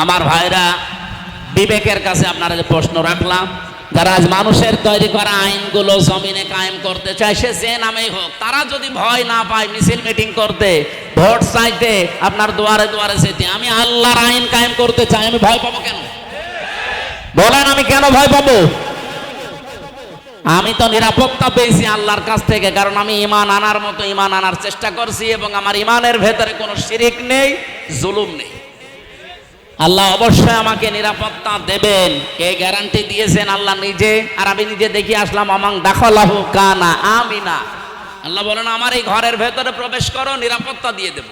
আমার ভাইরা, বিবেকের কাছে আপনারা যে প্রশ্ন রাখলাম, যারা আজ মানুষের তৈরি করা আইনগুলো জমিনে কায়েম করতে চায়, সে যে নামেই হোক, তারা যদি ভয় না পায় মিছিল মিটিং করতে, ভোট চাইতে, আপনার দুয়ারে দুয়ারে যেতে, আমি আল্লাহর আইন কায়েম করতে চাই, আমি ভয় পাবো কেন? বলেন, আমি কেন ভয় পাবো? আমি তো নিরাপত্তা পেয়েছি আল্লাহর কাছ থেকে, কারণ আমি ঈমান আনার মতো ঈমান আনার চেষ্টা করছি এবং আমার ঈমানের ভেতরে কোনো শিরিক নেই, জুলুম নেই। আল্লাহ অবশ্যই আমাকে নিরাপত্তা দেবেন, কে গ্যারান্টি দিয়েছেন? আল্লাহ নিজে। আর আমি নিজে দেখি আসলাম, আমাং দাখালাহু কানা আমিনা। আল্লাহ বলেন, আমার এই ঘরের ভেতরে প্রবেশ করো, নিরাপত্তা দিয়ে দেব।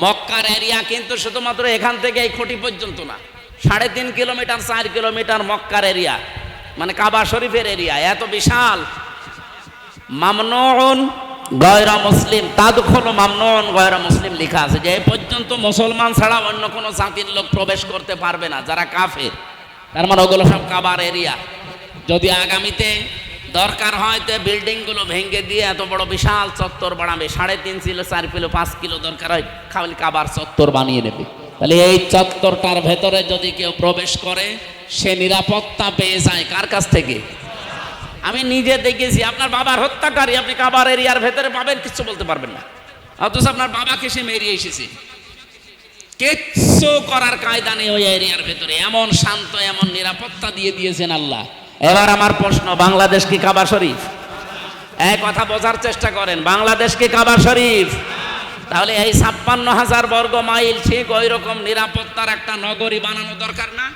মক্কার এরিয়া কিন্তু শুধুমাত্র এখান থেকে এই খুঁটি পর্যন্ত না, 3.5 কিলোমিটার 4 কিলোমিটার মক্কার এরিয়া, মানে কাবা শরীফের এরিয়া এত বিশাল। মামনুন গয়রা মুসলিম তাদখুলু মামনুন গয়রা মুসলিম লেখা আছে, যে এই পর্যন্ত মুসলমান ছাড়া অন্য কোনো জাতির লোক প্রবেশ করতে পারবে না, যারা কাফের। তার মানে ওগুলো সব কাবার এরিয়া। যদি আগামীতে দরকার হয় তো বিল্ডিংগুলো ভেঙে দিয়ে এত বড় বিশাল চত্বর বানাবে, 3.5 কিলো 4 কিলো 5 কিলো দরকার হয়, খালি কাবার চত্বর বানিয়ে নেবে। তাহলে এই চত্বরটার ভেতরে যদি কেউ প্রবেশ করে, সে নিরাপত্তা পেয়ে যায় কার কাছ থেকে? আমি নিজে দেখেছি, আপনার বাবার হত্যাকারী আপনি কাবার এরিয়ার ভেতরে পাবেন, কিছু বলতে পারবেন না। অথচ আপনার বাবাকে সে মেরিয়ে এসেছে, কিচ্ছু করার কায়দা নেই ওই এরিয়ার ভেতরে। এমন শান্ত, এমন নিরাপত্তা দিয়ে দিয়েছেন আল্লাহ। এবার আমার প্রশ্ন, বাংলাদেশ কি কাবা শরীফ? এক কথা বোঝার চেষ্টা করেন, বাংলাদেশ কি কাবা শরীফ? তাহলে এই 56,000 বর্গ মাইল ঠিক ওই রকম নিরাপত্তার একটা নগরী বানানো দরকার না?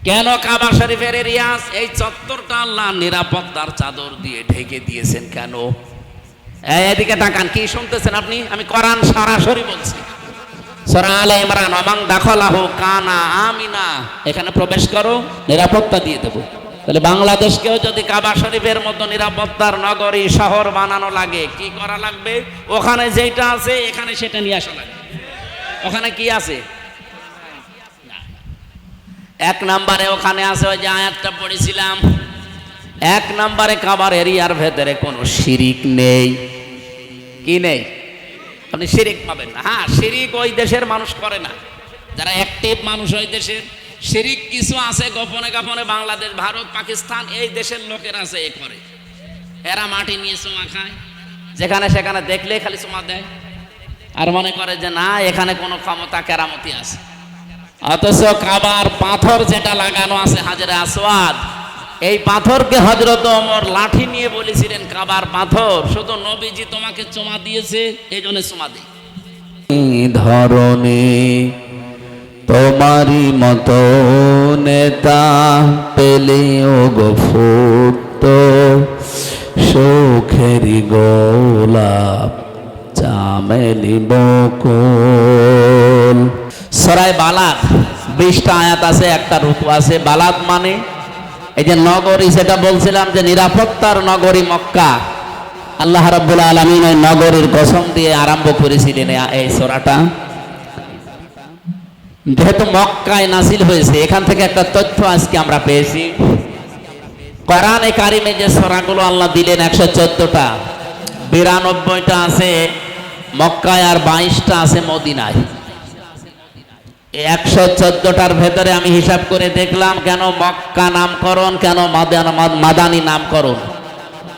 কেন কাবা শরীফের এরিয়া এই চত্বরটা আল্লাহ নিরাপত্তার চাদর দিয়ে ঢেকে দিয়েছেন কেন? এদিকে তাকান, কি শুনতেছেন আপনি? আমি কোরআন সরাসরি বলছি, সূরা আলে ইমরান, আমাং দাখালাহু কানা আমিনা, এখানে প্রবেশ করো, নিরাপত্তা দিয়ে দেব। তাহলে বাংলাদেশকেও যদি কাবা শরীফের মতো নিরাপত্তার নগরী শহর বানানো লাগে, কি করা লাগবে? ওখানে যেটা আছে এখানে সেটা নিয়ে আসা লাগবে। ওখানে কি আছে? 1 নম্বরে ওখানে আছে ওই যে আয়াতটা পড়েছিলাম, 1 নম্বরে কাবার এরিয়ার ভেতরে কোনো শিরিক নেই। কি নেই? আপনি শিরিক পাবেন না। হ্যাঁ, শিরিক ওই দেশের মানুষ করে না, যারা অ্যাক্টিভ মানুষ ওই দেশের। শিরিক কিছু আছে গোপনে গোপনে, বাংলাদেশ, ভারত, পাকিস্তান এই দেশের লোকের আছে, এ করে। এরা মাটি নিয়ে চুমা খায়, যেখানে সেখানে দেখলে খালি চুমা দেয়, আর মনে করে যে না, এখানে কোনো ক্ষমতা কেরামতি আছে। অথচ কাবার পাথর যেটা লাগানো আছে হাজরে আসওয়াদ, এই পাথরকে হযরত ওমর লাঠি নিয়ে বলেছিলেন, কাবার পাথর, শুধু নবীজি তোমাকে চুমা দিয়েছে এই জন্য চুমা দিই। ধরণী তোমারই মতো নেতা পেলেও গো ফুটতো সুখেরি গোলাপ চামেলি বকুল। সূরা বালাদ 20টা আয়াত আছে, একটা রুকু আছে। বালাদ মানে এই যে নগরী, সেটা বলছিলাম যে নিরাপত্তার নগরী মক্কা। আল্লাহ রাব্বুল আলামিন ওই নগরীর কসম দিয়ে আরম্ভ করেছিলেন এই সূরাটা। যেহেতু মক্কায় নাজিল হয়েছে, এখান থেকে একটা তথ্য আজকে আমরা পেয়েছি। কোরআনে কারিমে যে সূরাগুলো আল্লাহ দিলেন 114টা, 92টা আছে মক্কায় আর 22টা আছে মদিনায়। 114টার ভেতরে আমি হিসাব করে দেখলাম, কেন মক্কা নামকরণ, কেন মাদানী নামকরণ।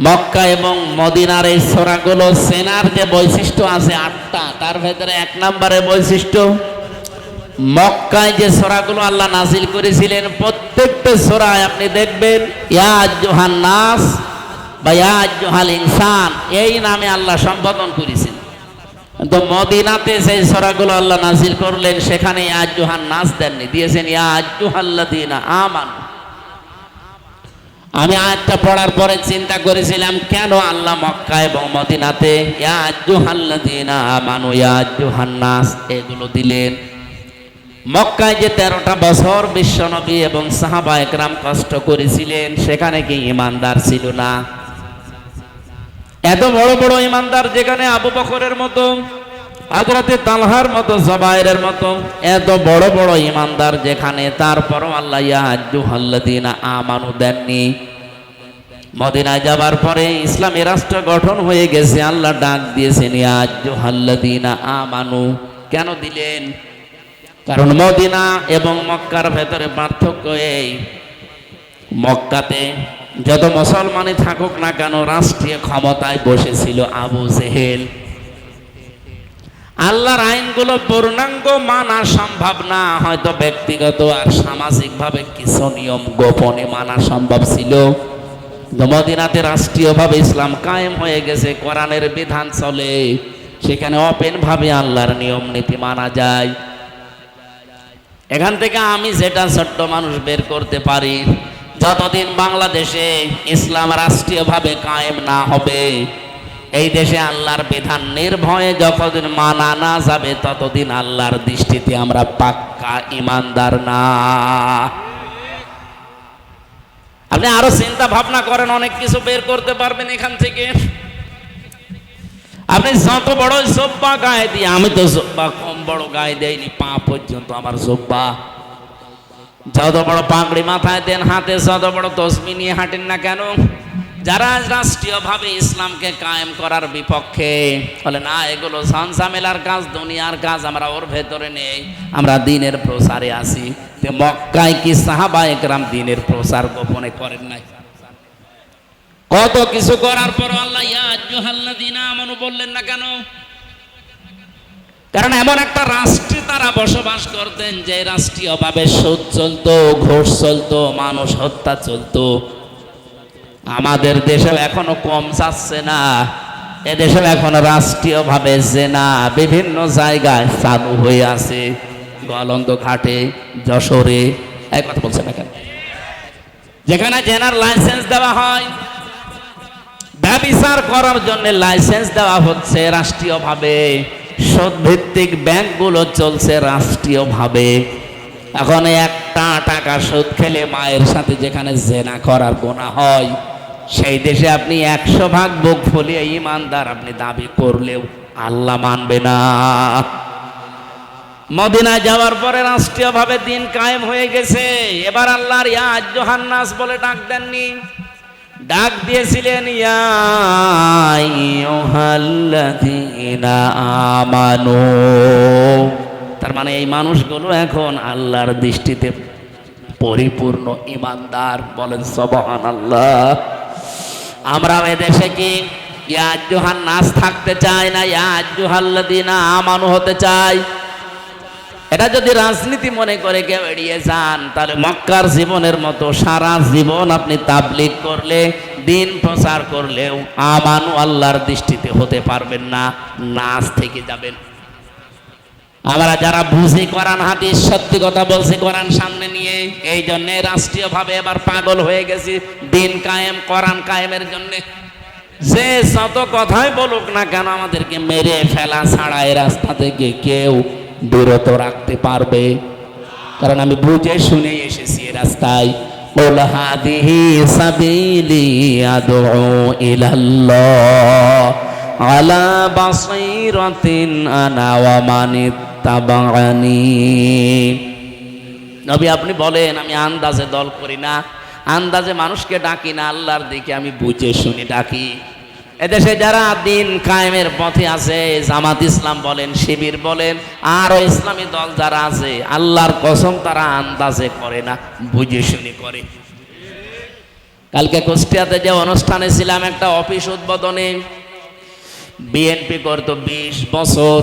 মক্কা এবং মদিনার এই সূরাগুলো চেনার যে বৈশিষ্ট্য আছে 8টা, তার ভেতরে 1 নম্বরে বৈশিষ্ট্য, মক্কায় যে সূরাগুলো আল্লাহ নাজিল করেছিলেন, প্রত্যেকটা সূরায় আপনি দেখবেন ইয়া আইয়ুহান নাস বা ইয়া আইয়ুহাল ইনসান এই নামে আল্লাহ সম্বোধন করেছেন। তো মদিনাতে সেই সূরাগুলো আল্লাহ নাজিল করলেন, সেখানে ইয়া আইয়ুহান নাস দেননি, দিয়েছেন ইয়া আইয়ুহাল্লাযীনা আমানু। আমি আয়াতটা পড়ার পরে চিন্তা করেছিলাম, কেন আল্লাহ মক্কা এবং মদিনাতে ইয়া আইয়ুহাল্লাযীনা আমানু ইয়া আইয়ুহান নাস এগুলো দিলেন। মক্কায় যে 13টা বছর বিশ্বনবী এবং সাহাবা একরাম কষ্ট করেছিলেন, সেখানে কি ঈমানদার ছিল না? এত বড় বড় ঈমানদার, যেখানে আবু বকরের মতো, হযরতে তালহার মতো, জুবাইরের মতো এত বড় বড় ঈমানদার যেখানে, তারপরও আল্লাহ ইয়া আইয়ুহাল্লাযীনা আমানু দেননি। মদিনায় যাবার পরে ইসলামী রাষ্ট্র গঠন হয়ে গেছে, আল্লাহ ডাক দিয়েছেন ইয়া আইয়ুহাল্লাযীনা আমানু। কেন দিলেন? কারণ মদিনা এবং মক্কার ভেতরে পার্থক্য এই, মক্কাতে যত মুসলমানই থাকুক না কেন রাষ্ট্রীয় ক্ষমতায় বসেছিল আবু জেহেল। আল্লাহর আইনগুলো পূর্ণাঙ্গ মানা সম্ভব না, হয়তো ব্যক্তিগত আর সামাজিকভাবে কিছু নিয়ম গোপনে মানা সম্ভব ছিল। মদিনাতে রাষ্ট্রীয়ভাবে ইসলাম কায়েম হয়ে গেছে, কোরআনের বিধান চলে, সেখানে ওপেন ভাবে আল্লাহর নিয়ম নীতি মানা যায়। এখান থেকে আমি যেটা ছোট্ট মানুষ বের করতে পারি, যতদিন বাংলাদেশে ইসলাম রাষ্ট্রীয়ভাবে কায়েম না হবে, এই দেশে আল্লাহর বিধান নির্ভয়ে যতদিন মানা না যাবে, ততদিন আল্লাহর দৃষ্টিতে আমরা পাক্কা ইমানদার না। আপনি আরো চিন্তা ভাবনা করেন, অনেক কিছু বের করতে পারবেন এখান থেকে। আপনি যত বড় জব্বা গায়ে দিয়ে, আমি তো জব্বা কম বড় গায়ে দেয়নি, পা পর্যন্ত আমার জব্বা। যত বড় পাগড়ি মাথায় দেন, হাতে যত বড় তসবি নিয়ে হাঁটেন না কেন, যারা রাষ্ট্রীয়ভাবে ইসলামকে কায়েম করার বিপক্ষে বলে না এগুলো ঝামেলার কাজ, দুনিয়ার কাজ, আমরা ওর ভেতরে নেই, আমরা দিনের প্রচারে আছি। মক্কায় কি সাহাবা একরাম দিনের প্রচার গোপনে করেন নাই? কত কিছু করার পর আল্লাহ ইয়া আইয়ুহাল্লাযীনা আমানু বললেন না কেন? কারণ এমন একটা রাষ্ট্রে তারা বসবাস করতেন যে রাষ্ট্রীয়ভাবে সুদ চলতো, ঘুষ চলতো, মানুষ হত্যা চলতো। আমাদের দেশেও এখনো কম যাচ্ছে না, এদেশেও এখন রাষ্ট্রীয়ভাবে জেনা বিভিন্ন জায়গায় চালু হয়ে আছে, গলন্দ ঘাটে, যশোরে, এই কথা বলছে না কেন? যেখানে জেনার লাইসেন্স দেওয়া হয়, ব্যভিচার করার জন্য লাইসেন্স দেওয়া হচ্ছে রাষ্ট্রীয়ভাবে, সুদ ভিত্তিক ব্যাংকগুলো চলছে রাষ্ট্রীয়ভাবে। এখন একটা টাকা সুদ খেলে মায়ের সাথে যেখানে জেনা করার গুনাহ হয়, সেই দেশে আপনি 100 ভাগ বুক ফুলিয়ে ইমানদার আপনি দাবি করলেও আল্লাহ মানবে না। মদিনায় যাওয়ার পরে রাষ্ট্রীয়ভাবে দিন কায়েম হয়ে গেছে। এবার আল্লাহর ইয়া আইয়ুহান নাস বলে ডাক দেননি, ডাক দিয়েছিলেন ইয়া আইয়ুহাল্লাযীনা আমানু। তার মানে এই মানুষগুলো এখন আল্লাহর দৃষ্টিতে পরিপূর্ণ ইমানদার। বলেন সুবহানাল্লাহ। আমরা এদেশে কি ইয়া আইয়ুহান নাস থাকতে চাই না ইয়া আইয়ুহাল্লাযীনা আমানু হতে চাই? এটা যদি রাজনীতি মনে করে কেউ এড়িয়ে যান, তাহলে মক্কার জীবনের মতো সারা জীবন আপনি তাবলীগ করলে, দিন প্রচার করলেও আমানু আল্লাহর দৃষ্টিতে হতে পারবেন না, নাচ থেকে যাবেন। আমরা যারা বুঝি কোরআন হাদিস, সত্যি কথা বলছি কোরআন সামনে নিয়ে, এই জন্য রাষ্ট্রীয়ভাবে এবার পাগল হয়ে গেছি দিন কায়েম, কোরআন কায়েমের জন্য। যে যত কথাই বলুক না কেন, আমাদেরকে মেরে ফেলা ছাড়া এই রাস্তা থেকে কেউ বিরত রাখতে পারবে? কারণ আমি বুঝে শুনে এসেছি এই রাস্তায়। কুল হাদিহি সাবিলি আদউ ইলাল্লাহ আলা বাসীরাতিন আনা ওয়া মানিত্তাবা'আনি। নবী আপনি বলেন, আমি আন্দাজে দল করি না, আন্দাজে মানুষকে ডাকি না, আল্লাহর দিকে আমি বুঝে শুনে ডাকি। এদেশে যারা দিন কায়েমের পথে আছে, জামাত ইসলাম বলেন, শিবির বলেন, আরো ইসলামী দল যারা আছে, আল্লাহর কসম তারা আন্দাজে করে না, বুঝে শুনে করে। কালকে কুষ্টিয়াতে যে অনুষ্ঠানে ছিলাম, একটা অফিস উদ্বোধনে, বিএনপি করত 20 বছর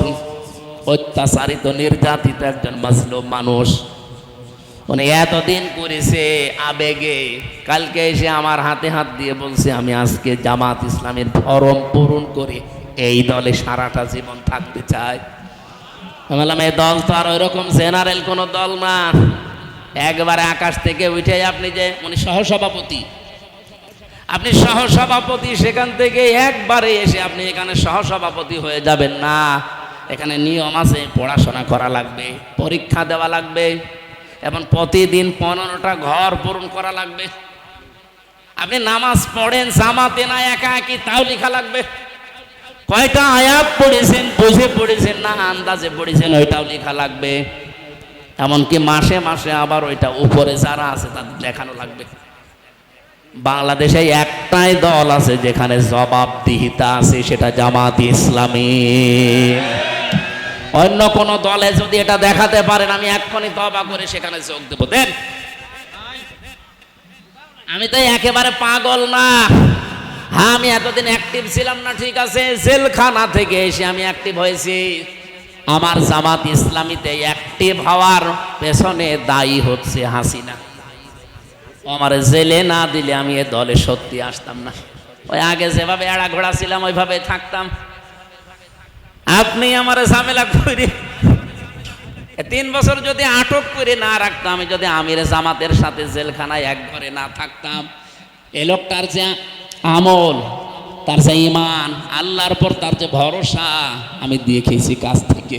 অত্যাচারিত নির্যাতিত একজন মাজলুম মানুষ, উনি এতদিন করেছে আবেগে। কালকে এসে আমার হাতে হাত দিয়ে বলছে আমি আজকে জামাত ইসলামের ফরম পূরণ করে এই দলে সারাটা জীবন থাকতে চাই। আমি বললাম এই দল তো আর ওই রকম জেনারেল কোনো দল না, একবারে আকাশ থেকে উঠে আপনি যে উনি সহসভাপতি, আপনি সহসভাপতি, সেখান থেকে একবারে এসে আপনি এখানে সহসভাপতি হয়ে যাবেন না। এখানে নিয়ম আছে, পড়াশোনা করা লাগবে, পরীক্ষা দেওয়া লাগবে, এবং প্রতিদিন 15টা ঘর পূরণ করা লাগবে। আপনি নামাজ পড়েন জামাতে না একা একই, তাও লেখা লাগবে। কয়টা আয়াত পড়েছেন, বুঝে পড়েছেন না আন্দাজে পড়েছেন, ওইটাও লেখা লাগবে। এমনকি মাসে মাসে আবার ওইটা উপরে যারা আছে তাদের দেখানো লাগবে। বাংলাদেশে একটাই দল আছে যেখানে জবাবদিহিতা আছে, সেটা জামাত ইসলামী। অন্য কোন দলে যদি এটা দেখাতে পারেন আমি এক্ষুনি তওবা করে সেখানে যোগ দেব। দেন, আমি তো একেবারে পাগল না। হ্যাঁ, আমি এতদিন অ্যাক্টিভ ছিলাম না, ঠিক আছে, জেলখানা থেকে এসে আমি অ্যাক্টিভ হয়েছি। আমার জামাত ইসলামীতে অ্যাক্টিভ হওয়ার পেছনে দায়ী হচ্ছে হাসিনা। আমার জেলে না দিলে আমি এ দলে সত্যি আসতাম না। ওই আগে যেভাবে এড়া ঘোড়া ছিলাম ওইভাবে থাকতাম। আপনি আমার ঝামেলা করে 3 বছর যদি আটক করে না রাখতাম, আমি যদি আমির জামাতের সাথে জেলখানায় এক ঘরে না থাকতাম, এ লোকটার যে আমল, তার যে ঈমান, আল্লাহর পর তার যে ভরসা আমি দেখেছি কাছ থেকে।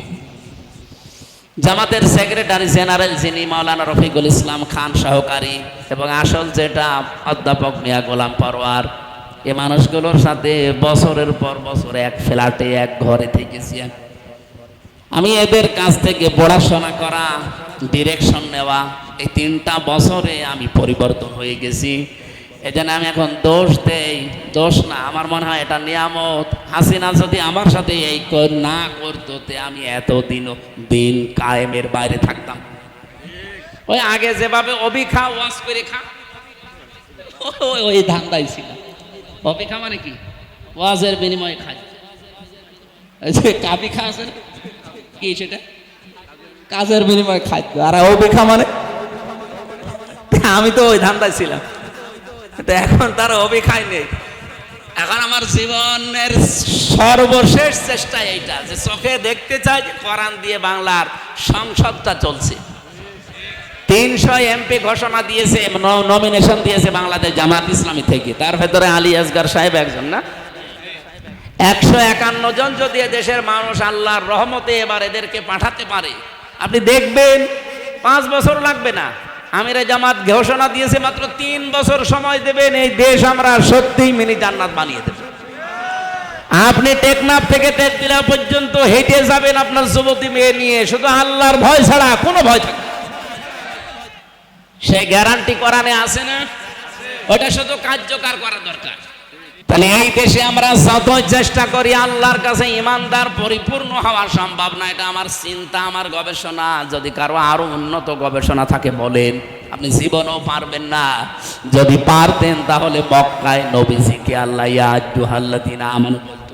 জামাতের সেক্রেটারি জেনারেল যিনি মাওলানা রফিকুল ইসলাম খান সহকারী, এবং আসল যেটা অধ্যাপক মিয়া গোলাম পরোয়ার, এ মানুষগুলোর সাথে বছরের পর বছর এক ফ্ল্যাটে এক ঘরে থেকেছি। আমি এদের কাছ থেকে পড়াশোনা করা, ডিরেকশন নেওয়া, এই 3টা বছরে আমি পরিবর্তন হয়ে গেছি। এজন্য আমি এখন দোষ দেই, দোষ না, আমার মনে হয় এটা নিয়ামত। হাসিনা যদি আমার সাথে এই না করতো তে আমি এতদিনও দিন কায়েমের বাইরে থাকতাম। ওই আগে যেভাবে অবিখা ওয়াজ করে খা, ওই ধান্দাই ছিল। অবিখা মানে কি? ওয়াজের বিনিময়ে খাই। কাবি খা আছে না, কি সেটা? কাজের বিনিময়ে খাইতো। আর অবিখা মানে আমি তো ওই ধান্দায় ছিলাম। এখন তার অবিখাই নেই। এখন আমার জীবনের সর্বশেষ চেষ্টা এইটা যে চোখে দেখতে চাই যে কোরআন দিয়ে বাংলার সংসদটা চলছে। 300 এমপি ঘোষণা দিয়েছে, নমিনেশন দিয়েছে বাংলাদেশ জামাত ইসলামী থেকে। তার ভেতরে আলী আসগার সাহেব একজন না। 151 জন যদি দেশের মানুষ আল্লাহর রহমতে এবার এদেরকে পাঠাতে পারে, আপনি দেখবেন 5 বছর লাগবে না। আমিরে জামাত ঘোষণা দিয়েছে মাত্র 3 বছর সময় দেবেন, এই দেশ আমরা সত্যিই মিনি জান্নাত বানিয়ে দেব। আপনি টেকনাফ থেকে তেজগাঁও পর্যন্ত হেঁটে যাবেন আপনার যুবতী মেয়ে নিয়ে, শুধু আল্লাহর ভয় ছাড়া কোনো ভয় থাকবে। সেই গ্যারান্টি কোরআনে আছে না? ওটা শুধু কার্যকর করা দরকার। তাহলে এই দেশে আমরা যতই চেষ্টা করি আল্লাহর কাছে ইমানদার পরিপূর্ণ হওয়া সম্ভব না। এটা আমার চিন্তা, আমার গবেষণা। যদি কারো আরো উন্নত গবেষণা থাকে বলেন, আপনি জীবনেও পারবেন না। যদি পারতেন তাহলে মক্কায় নবীজিকে আল্লাহ ইয়া আইয়ুহাল্লাযীনা আমানু বলতো।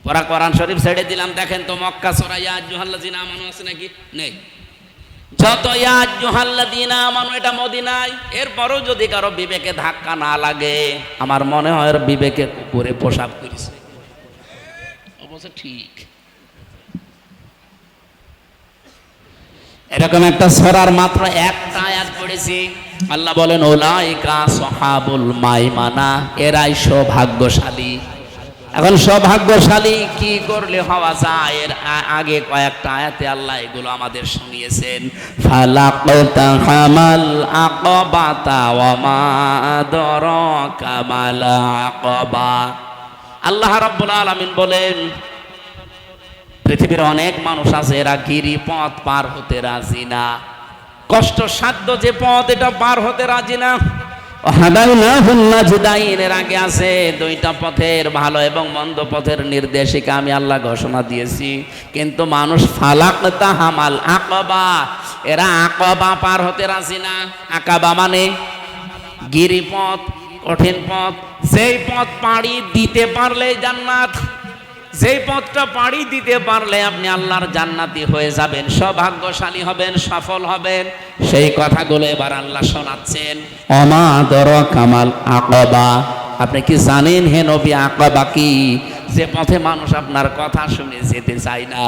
পড়া কোরআন শরীফ ছেড়ে দিলাম, দেখেন তো মক্কা সূরা ইয়া আইয়ুহাল্লাযীনা আমানু আছে নাকি? নেই। যত ইয়া আইয়ুহাল্লাযীনা আমানু এটা মদিনায়। এরপরও যদি কারো বিবেকে ধাক্কা না লাগে, আমার মনে হয় ওর বিবেকে কুকুরে পোশাক করেছে। অবশ্য ঠিক। এরকম একটা সূরার মাত্র একটা আয়াত পড়েছি। আল্লাহ বলেন উলাইকা সাহাবুল মাইমানা, এরাই সৌভাগ্যশালী। এখন সৌভাগ্যশালী কি করলে হওয়া যায়, এর আগে কয়েকটা আয়াতে আল্লাহ এগুলো আমাদের শুনিয়েছেন। ফালাকতা হামাল আকাবাতা ওয়া মা আদরাকা মাল আকাবা। আল্লাহ রাব্বুল আলামিন বলেন পৃথিবীর অনেক মানুষ আছে এরা গিরিপথ পার হতে রাজি না। কষ্টসাধ্য যে পথ এটা পার হতে রাজি না। এর আগে আছে 2টা পথের, ভালো এবং মন্দ পথের নির্দেশিকা আমি আল্লাহ ঘোষণা দিয়েছি। কিন্তু মানুষ ফালাকতা হামাল আকাবা, এরা আকাবা পার হতে রাজি না। আকাবা মানে গিরিপথ, কঠিন পথ। যেই পথ পাড়ি দিতে পারলে জান্নাত, যেই পথটা পাড়ি দিতে পারলে আপনি আল্লাহর জান্নাতি হয়ে যাবেন, সৌভাগ্যশালী হবেন, সফল হবেন। সেই কথাগুলো এবার আল্লাহ শোনাচ্ছেন। ওমা আদরাকা মাল আকাবা, আপনি কি জানেন হে নবী আকাবা কি? যে পথে মানুষ আপনার কথা শুনে যেতে চায় না।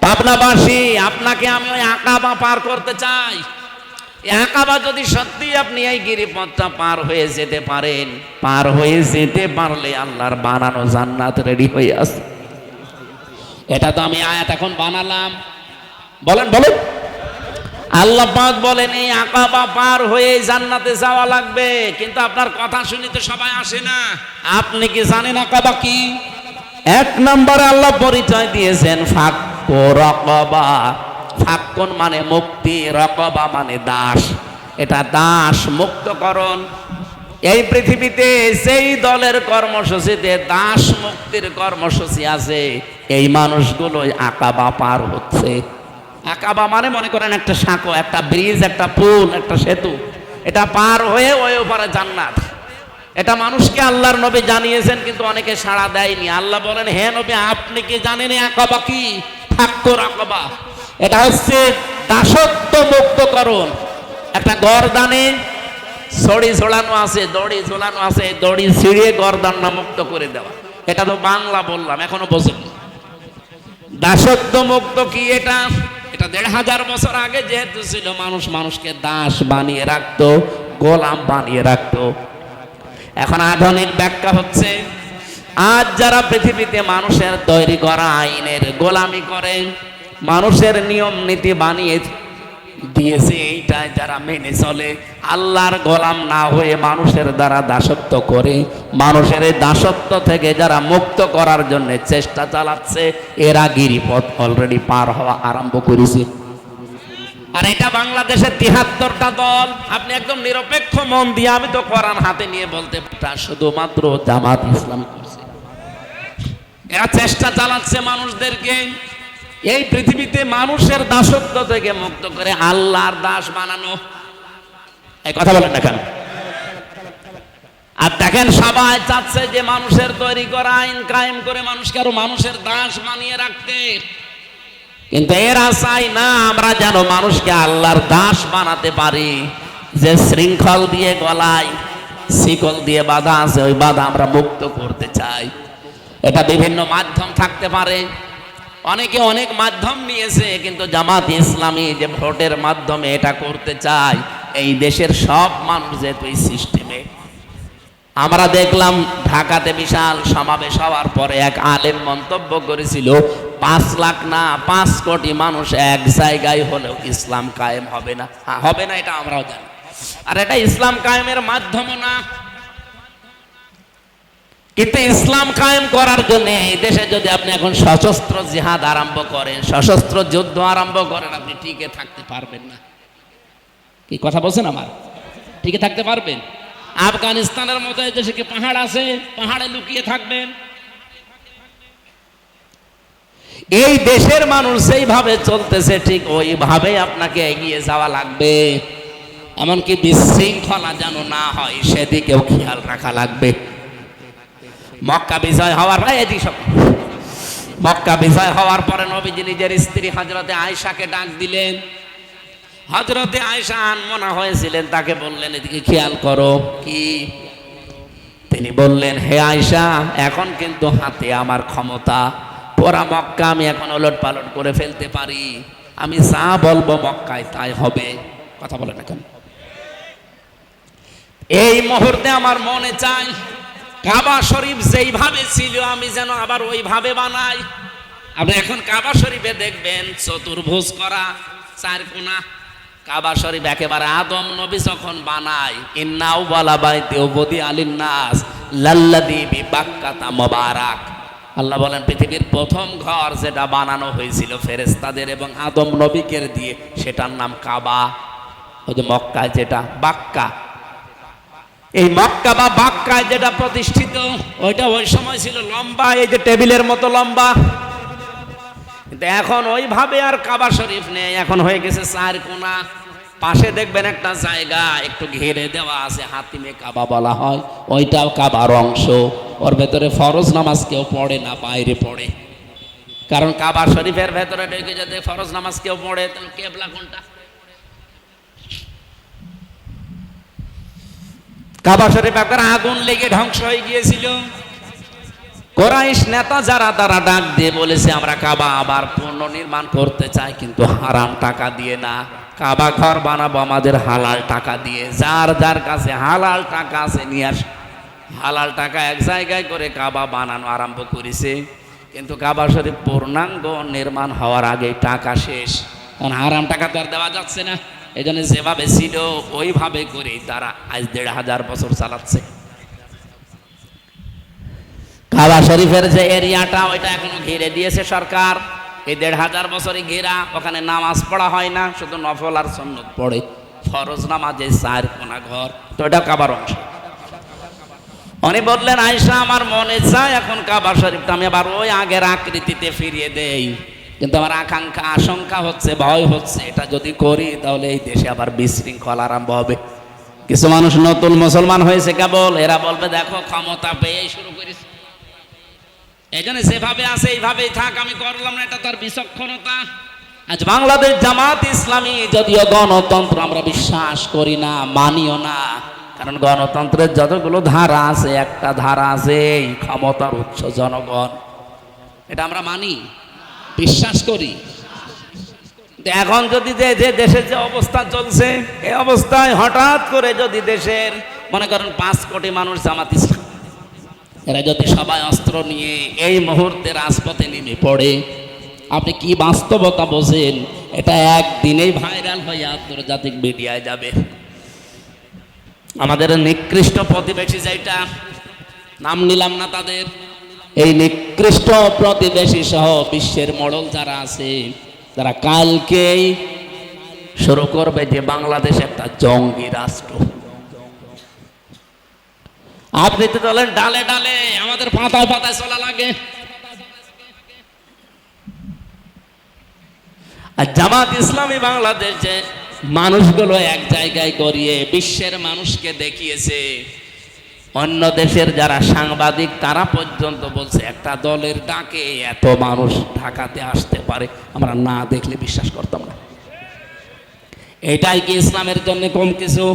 পাবনাবাসী, আপনাকে আমি ওই আকাবা পার করতে চাই। এই আকাবা যদি সত্যি আপনি এই গিরিপথটা পার হয়ে যেতে পারেন, পার হয়ে যেতে পারলে আল্লাহর বানানো জান্নাত রেডি হয়ে আছে। এটা তো আমি আয়াত এখন বানালাম। বলেন বলেন। আল্লাহ পাক বলেন এই আকাবা পার হয়ে জান্নাতে যাওয়া লাগবে। কিন্তু আপনার কথা শুনি তো সবাই আসে না। আপনি কি জানেন আকাবা কি? 1 নম্বরে আল্লাহ পরিচয় দিয়েছেন ফাক্কু রাকাবা। ফাক্কুন মানে মুক্তি, রাকাবা মানে দাস। এটা দাস মুক্তকরণ। এই পৃথিবীতে যেই দলের কর্মসূচিতে দাস মুক্তির কর্মসূচি আছে, এই মানুষগুলোই আকাবা পার হচ্ছে। আকাবা মানে মনে করেন একটা সাঁকো, একটা ব্রিজ, একটা পুল, একটা সেতু, এটা পার হয়ে ওই ওপারে জান্নাত। এটা মানুষকে আল্লাহর নবী জানিয়েছেন, কিন্তু অনেকে সাড়া দেয়নি। আল্লাহ বলেন, হে নবী, আপনি কি জানেন আকাবা কি? ফাক্কুর আকাবা, এটা হচ্ছে দাসত্ব মুক্তকরণ। একটা গর্দানে ছড়ি ঝোলানো আছে, দড়ি ঝোলানো আছে, দড়ি ছিঁড়িয়ে গর্দানটা মুক্ত করে দেওয়া। এটা তো বাংলা বললাম, এখনো বোঝেন। দাসত্ব মুক্ত কি এটা? এটা ১৫০০ বছর আগে যেহেতু ছিল, মানুষ মানুষকে দাস বানিয়ে রাখতো, গোলাম বানিয়ে রাখতো। এখন আধুনিক ব্যাখ্যা হচ্ছে, আজ যারা পৃথিবীতে মানুষের তৈরি করা আইনের গোলামি করে, মানুষের নিয়ম নীতি বানিয়ে দিয়েছে, এইটাই যারা মেনে চলে, আল্লাহর গোলাম না হয়ে মানুষের দ্বারা দাসত্ব করে, মানুষের এই দাসত্ব থেকে যারা মুক্ত করার জন্য চেষ্টা চালাচ্ছে, এরা গিরিপথ অলরেডি পার হওয়া আরম্ভ করেছে। আর এটা বাংলাদেশের ৭৩টা দল। আপনি একদম নিরপেক্ষ মন দিয়ে, আমি তো কোরআন হাতে নিয়ে বলতে পারি, শুধুমাত্র জামাত ইসলাম করছে। এরা চেষ্টা চালাচ্ছে মানুষদেরকে এই পৃথিবীতে মানুষের দাসত্ব থেকে মুক্ত করে আল্লাহর দাস বানানো। এই কথা বলেন না কেন? আর দেখেন, সবাই চাচ্ছে যে মানুষের তৈরি করা আইন কায়েম করে মানুষকে আরো মানুষের দাস বানিয়ে রাখতে, কিন্তু এরা চাই না আমরা যেন মানুষকে আল্লাহর দাস বানাতে পারি। যে শৃঙ্খল দিয়ে গলায় শিকল দিয়ে বাঁধা আছে, ওই বাঁধা আমরা মুক্ত করতে চাই। এটা বিভিন্ন মাধ্যম থাকতে পারে, অনেকে অনেক মাধ্যম নিয়েছে, কিন্তু জামাত ইসলামী যে ভোটের মাধ্যমে এটা করতে চায়, এই দেশের সব মানুষ যেহেতু এই সিস্টেমে। আমরা দেখলাম ঢাকাতে বিশাল সমাবেশ হওয়ার পরে এক আলেম মন্তব্য করেছিল, ৫ লাখ না ৫ কোটি মানুষ এক জায়গায় হলেও ইসলাম কায়েম হবে না। হবে না, এটা আমরাও জানি। আর এটা ইসলাম কায়েমের মাধ্যমও না। কিন্তু ইসলাম কায়েম করার জন্য এই দেশে যদি আপনি এখন সশস্ত্র জিহাদ আরম্ভ করেন, সশস্ত্র যুদ্ধ আরম্ভ করেন, আপনি টিকে থাকতে পারবেন না। কি কথা বলছেন আমার? টিকে থাকতে পারবেন? আফগানিস্তানের মতো এই দেশে কি পাহাড় আছে? পাহাড়ে লুকিয়ে থাকবেন? এই দেশের মানুষ সেইভাবে চলতেছে, ঠিক ওইভাবে আপনাকে এগিয়ে যাওয়া লাগবে। এমনকি বিশৃঙ্খলা যেন না হয় সেদিকেও খেয়াল রাখা লাগবে। মক্কা বিজয় হওয়ার মক্কা বিজয় হওয়ার পরে নবীজি নিজের স্ত্রী হযরতে আয়েশাকে ডাক দিলেন। হযরতে আয়েশা আনমনা হয়েছিলেন, তাকে বললেন, এদিকে খেয়াল করো। কি? তিনি বললেন, হে আয়েশা, এখন কিন্তু হাতে আমার ক্ষমতা, পুরা মক্কা আমি এখন ওলট পালট করে ফেলতে পারি। আমি যা বলবো মক্কায় তাই হবে। কথা বলেন এখন। এই মুহূর্তে আমার মনে চাই কাবা শরীফ যেইভাবে ছিল আমি যেন আবার ওইভাবে বানাই। আপনি এখন কাবা শরীফে দেখবেন চতুর্ভুজ করা, 4 কোণা। কাবা শরীফ একেবারে আদম নবী যখন বানায়, ইন্নাউ ওয়ালা বাইতি উবদি আলিন নাস লাল্লাযী বিবাক্কাতা মুবারাক। আল্লাহ বলেন, পৃথিবীর প্রথম ঘর যেটা বানানো হয়েছিল ফেরেশতাদের এবং আদম নবীকে দিয়ে, সেটার নাম কাবা। ওই যে মক্কায় যেটা বাক্কা, এই মক্কা বা বাক্কায় যেটা প্রতিষ্ঠিত, ওইটা ওই সময় ছিল লম্বা, এই যে টেবিলের মতো লম্বা। কিন্তু এখন ওইভাবে আর কাবা শরীফ নেই, এখন হয়ে গেছে 4 কোণা। পাশে দেখবেন একটা জায়গা একটু ঘিরে দেওয়া আছে, হাতিমে কাবা বলা হয়, ওইটাও কাবার অংশ। ওর ভেতরে ফরজ নামাজ কেউ পড়ে না, বাইরে পড়ে। কারণ কাবা শরীফের ভেতরে ঢুকে যদি ফরজ নামাজ কেউ পড়ে, তাহলে কেবলা কোনটা? কাবা শরীফ একবার আগুন লেগে ধ্বংস হয়ে গিয়েছিল। কুরাইশ নেতা যারা, তারা ডাক দিয়ে বলেছে, আমরা কাবা আবার পুনর্নির্মাণ করতে চাই, কিন্তু হারাম টাকা দিয়ে না। কাবা ঘর বানাবো আমাদের হালাল টাকা দিয়ে। যার যার কাছে হালাল টাকা আছে নিয়ে আস। হালাল টাকা এক জায়গায় করে কাবা বানানো আরম্ভ করেছে, কিন্তু কাবা শরীফ পূর্ণাঙ্গ নির্মাণ হওয়ার আগে টাকা শেষ। কারণ হারাম টাকা তো আর দেওয়া যাচ্ছে না। এই জন্য যেভাবে ছিল ওইভাবে করে তারা আজ ১৫০০ বছর চালাচ্ছে। কাবা শরীফের যে এরিয়াটা, ওইটা এখনো ঘিরে দিয়েছে সরকার। এই ১৫০০ বছরই ঘেরা। ওখানে নামাজ পড়া হয় না, শুধু নফল আর সুন্নত পড়ে। ফরজ নামাজে 4 কোণা ঘর, তো এটা কাবার অংশ। উনি বললেন, আয়েশা আমার মনে চায় এখন কাবা শরীফটা আমি আবার ওই আগের আকৃতিতে ফিরিয়ে দেই, কিন্তু আমার আকাঙ্ক্ষা আশঙ্কা হচ্ছে, ভয় হচ্ছে, এটা যদি করি তাহলে এই দেশে আবার বিশৃঙ্খলা আরম্ভ হবে। কিছু মানুষ নতুন মুসলমান হয়েছে কেবল, এরা বলবে দেখো ক্ষমতা পেয়েই শুরু করেছে, এই জন্য যেভাবে আছে এইভাবেই থাক, আমি করলাম না, এটা তার বিচক্ষণতা। আজ বাংলাদেশ জামাত ইসলামী যদিও গণতন্ত্র আমরা বিশ্বাস করি না, মানিও না, কারণ গণতন্ত্রের যতগুলো ধারা আছে একটা ধারা আছে এই ক্ষমতার উৎস জনগণ, এটা আমরা মানি, বিশ্বাস করি। এখন যদি যে দেশের যে অবস্থা চলছে এই অবস্থায় হঠাৎ করে যদি দেশের মনে করেন 5 কোটি মানুষ জামাত ইসলাম, এরা যদি সবাই অস্ত্র নিয়ে এই মুহূর্তে রাজপথে নেমে পড়ে, আপনি কি বাস্তবতা বোঝেন? এটা একদিনেই ভাইরাল হয়ে আন্তর্জাতিক মিডিয়ায় যাবে। আমাদের নিকৃষ্ট প্রতিবেশী, যেটা নাম নিলাম না তাদের, এই নিকৃষ্ট প্রতিবেশী সহ বিশ্বের মডল যারা আছে, তারা কালকেই শুরু করবে যে বাংলাদেশ একটা জঙ্গি রাষ্ট্র। আপনি তো বলেন ডালে ডালে, আমাদের পাতায় পাতায় চলা লাগে। আর জামাত ইসলামী বাংলাদেশ যে মানুষগুলো এক জায়গায় করিয়ে বিশ্বের মানুষকে দেখিয়েছে, অন্য দেশের যারা সাংবাদিক তারা পর্যন্ত বলছে একটা দলের ডাকে এত মানুষ ঢাকাতে আসতে পারে, আমরা না দেখলে বিশ্বাস করতাম না। এটাই কি ইসলামের জন্য কম কিছু?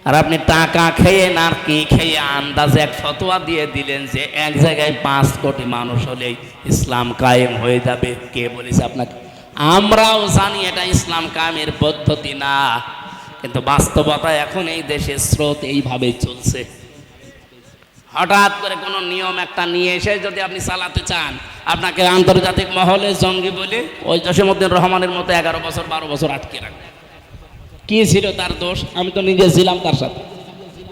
আর আপনি টাকা খেয়ে নারকি খেয়ে আন্দাজে এক ফতোয়া দিয়ে দিলেন যে এক জায়গায় 5 কোটি মানুষ হলেই ইসলাম কায়েম হয়ে যাবে। কে বলেছে আপনাকে? আমরাও জানি এটা ইসলাম কায়েমের পদ্ধতি না, কিন্তু বাস্তবতা এখন এই দেশের স্রোত এইভাবেই চলছে। হঠাৎ করে কোনো নিয়ম একটা নিয়ে এসে যদি আপনি চালাতে চান, আপনাকে আন্তর্জাতিক মহলে জঙ্গি বলে ওই জসিমউদ্দিন রহমানের মতো 11 বছর 12 বছর আটকে রাখবে। কি ছিল তার দোষ? আমি তো নিজে ছিলাম তার সাথে,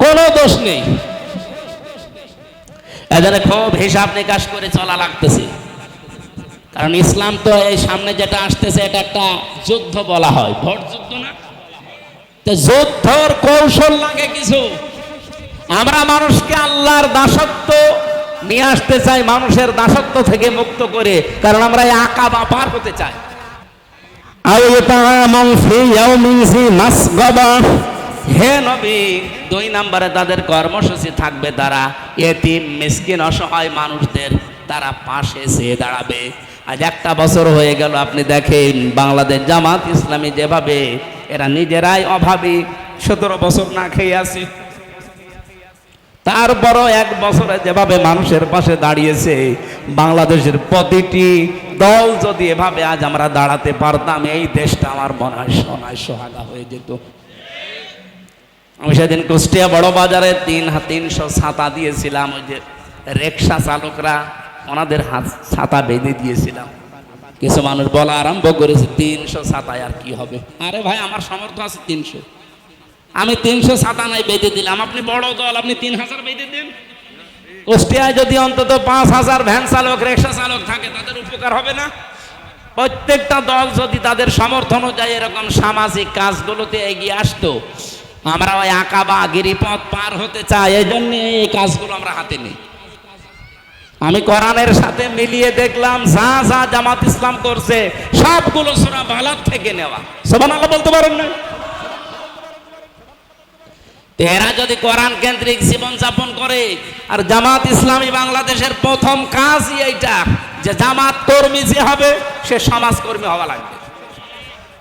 কোনো দোষ নেই। এজন্য খুব হিসাব নিকাশ করে চলা লাগতেছে, কারণ ইসলাম তো এই সামনে যেটা আসতেছে এটা একটা যুদ্ধ বলা হয়, ভোট যুদ্ধ না, তো যুদ্ধর কৌশল লাগে কিছু। আমরা মানুষকে আল্লাহর দাসত্ব নিয়ে আসতে চাই, মানুষের দাসত্ব থেকে মুক্ত করে, কারণ আমরা এই আকাবা পার হতে চাই। হে নবী, 2 নম্বরে তাদের কর্মসূচি থাকবে, তারা এতিম মিসকিন অসহায় মানুষদের তারা পাশে চেয়ে দাঁড়াবে। আজ 1 বছর হয়ে গেল, আপনি দেখেন বাংলাদেশ জামাত ইসলামী যেভাবে এরা নিজেরাই অভাবী, 17 বছর না খেয়ে আছে, তারপরও 1 বছরে যেভাবে মানুষের পাশে দাঁড়িয়েছে, বাংলাদেশের প্রতিটি দল যদি এভাবে আজ আমরা দাঁড়াতে পারতাম, এই দেশটা আমার মনে হয় সোনায় সোহাগা হয়ে যেত। আমি সেদিন কুষ্টিয়া বড় বাজারে 300 ছাতা দিয়েছিলাম, ওই যে রিক্সা চালকরা ওনাদের হাত ছাতা বেঁধে দিয়েছিলাম। কিছু মানুষ বলা আরম্ভ করেছে 300 ছাতায় আর কি হবে। আরে ভাই, আমার সামর্থ্য আছে 300, আমি 300 ছাতা নাই বেঁধে দিলাম, আপনি বড় দল, আপনি 3000 বেঁধে দেন। কুষ্টিয়ায় যদি অন্তত 5000 ভ্যান চালক রিক্সা চালক থাকে, তাদের উপকার হবে না? প্রত্যেকটা দল যদি তাদের সামর্থ্য অনুযায়ী এরকম সামাজিক কাজগুলোতে এগিয়ে আসতো, আমরা ওই আকাবা গিরিপথ পার হতে চাই, এই জন্য এই কাজগুলো আমরা হাতে নিই। আমি কোরআনের সাথে মিলিয়ে দেখলাম যা যা জামাত ইসলাম করছে সবগুলো সূরা বালাদ থেকে নেওয়া। সুবহানাল্লাহ বলতে পারেন না? এরা যদি কোরআন কেন্দ্রিক জীবন যাপন করে, আর জামাত ইসলামী বাংলাদেশের প্রথম কাজই এইটা যে জামাত কর্মী যে হবে সে সমাজকর্মী হওয়া লাগবে।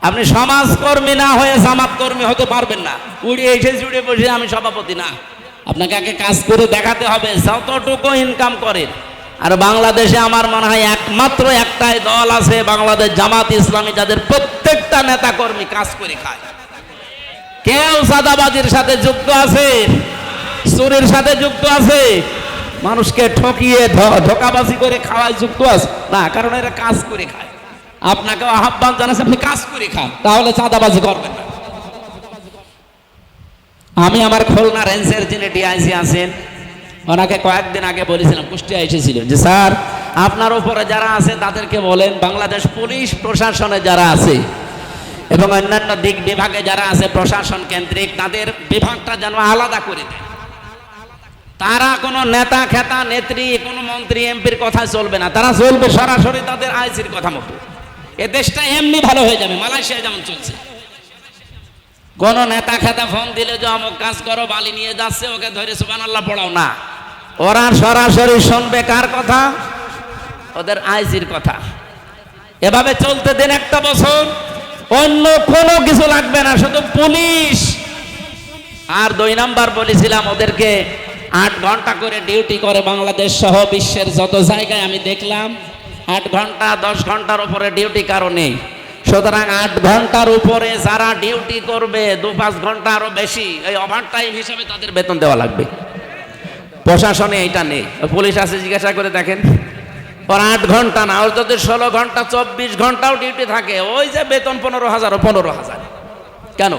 আপনি সমাজকর্মী না হয়ে জামাত কর্মী হতে পারবেন না। উড়িয়ে এসে জুড়ে বসে আমি সভাপতি না, আপনাকে আগে কাজ করে দেখাতে হবে যতটুকু ইনকাম করেন। আর বাংলাদেশে আমার মনে হয় একমাত্র একটাই দল আছে, বাংলাদেশ জামাত ইসলামী, যাদের প্রত্যেকটা নেতা কর্মী কাজ করে খায়। কেউ চাঁদাবাজির সাথে যুক্ত আছে, চুরির সাথে যুক্ত আছে, মানুষকে ঠকিয়ে ধোকাবাজি করে খাওয়ায় যুক্ত আছে না, কারণ এরা কাজ করে খায়। আপনাকে আহ্বান জানাচ্ছে আপনি কাজ করে খান, তাহলে চাঁদাবাজি করবেন না। আমি আমার খুলনা রেঞ্জের যিনি ডিআইজি আছেন, ওনাকে কয়েকদিন আগে বলেছিলাম, কুষ্টিয়া এসেছিলেন, যে স্যার আপনার উপরে যারা আছে তাদেরকে বলেন বাংলাদেশ পুলিশ প্রশাসনে যারা আছে এবং অন্যান্য দিক বিভাগে যারা আছে প্রশাসন কেন্দ্রিক, তাদের বিভাগটা যেন আলাদা করে দেয়। তারা কোনো নেতা খেতা নেত্রী কোনো মন্ত্রী এমপির কথা চলবে না, তারা চলবে সরাসরি তাদের আইসির কথা মতো। এ দেশটা এমনি ভালো হয়ে যাবে, মালয়েশিয়া যেমন চলছে। কোন নেতা খেতা ফোন দিলে যে অমুক কাজ করো, বালি নিয়ে যাচ্ছে, ওকে ধরে সুবহানাল্লাহ পড়াও না, ওরা সরাসরি শুনবে কার কথা? ওদের আইসির কথা। এভাবে চলতে দেন একটা বছর, অন্য কোনো কিছু লাগবে না, শুধু পুলিশ। আর 2 নাম্বার বলেছিলাম, ওদেরকে 8 ঘন্টা করে ডিউটি করে বাংলাদেশ সহ বিশ্বের যত জায়গায় আমি দেখলাম। 8 ঘন্টা 10 ঘন্টার উপরে ডিউটি কারো নেই। সুতরাং 8 ঘন্টার উপরে যারা ডিউটি করবে 2-5 ঘন্টা আরো বেশি, এই ওভার টাইম হিসাবে তাদের বেতন দেওয়া লাগবে। প্রশাসনে এটা নেই। পুলিশ আছে, জিজ্ঞাসা করে দেখেন, ওর 8 ঘন্টা না, ওর যদি 16 ঘন্টা 24 ঘন্টাও ডিউটি থাকে, ওই যে বেতন 15,000 ও 15,000। কেন?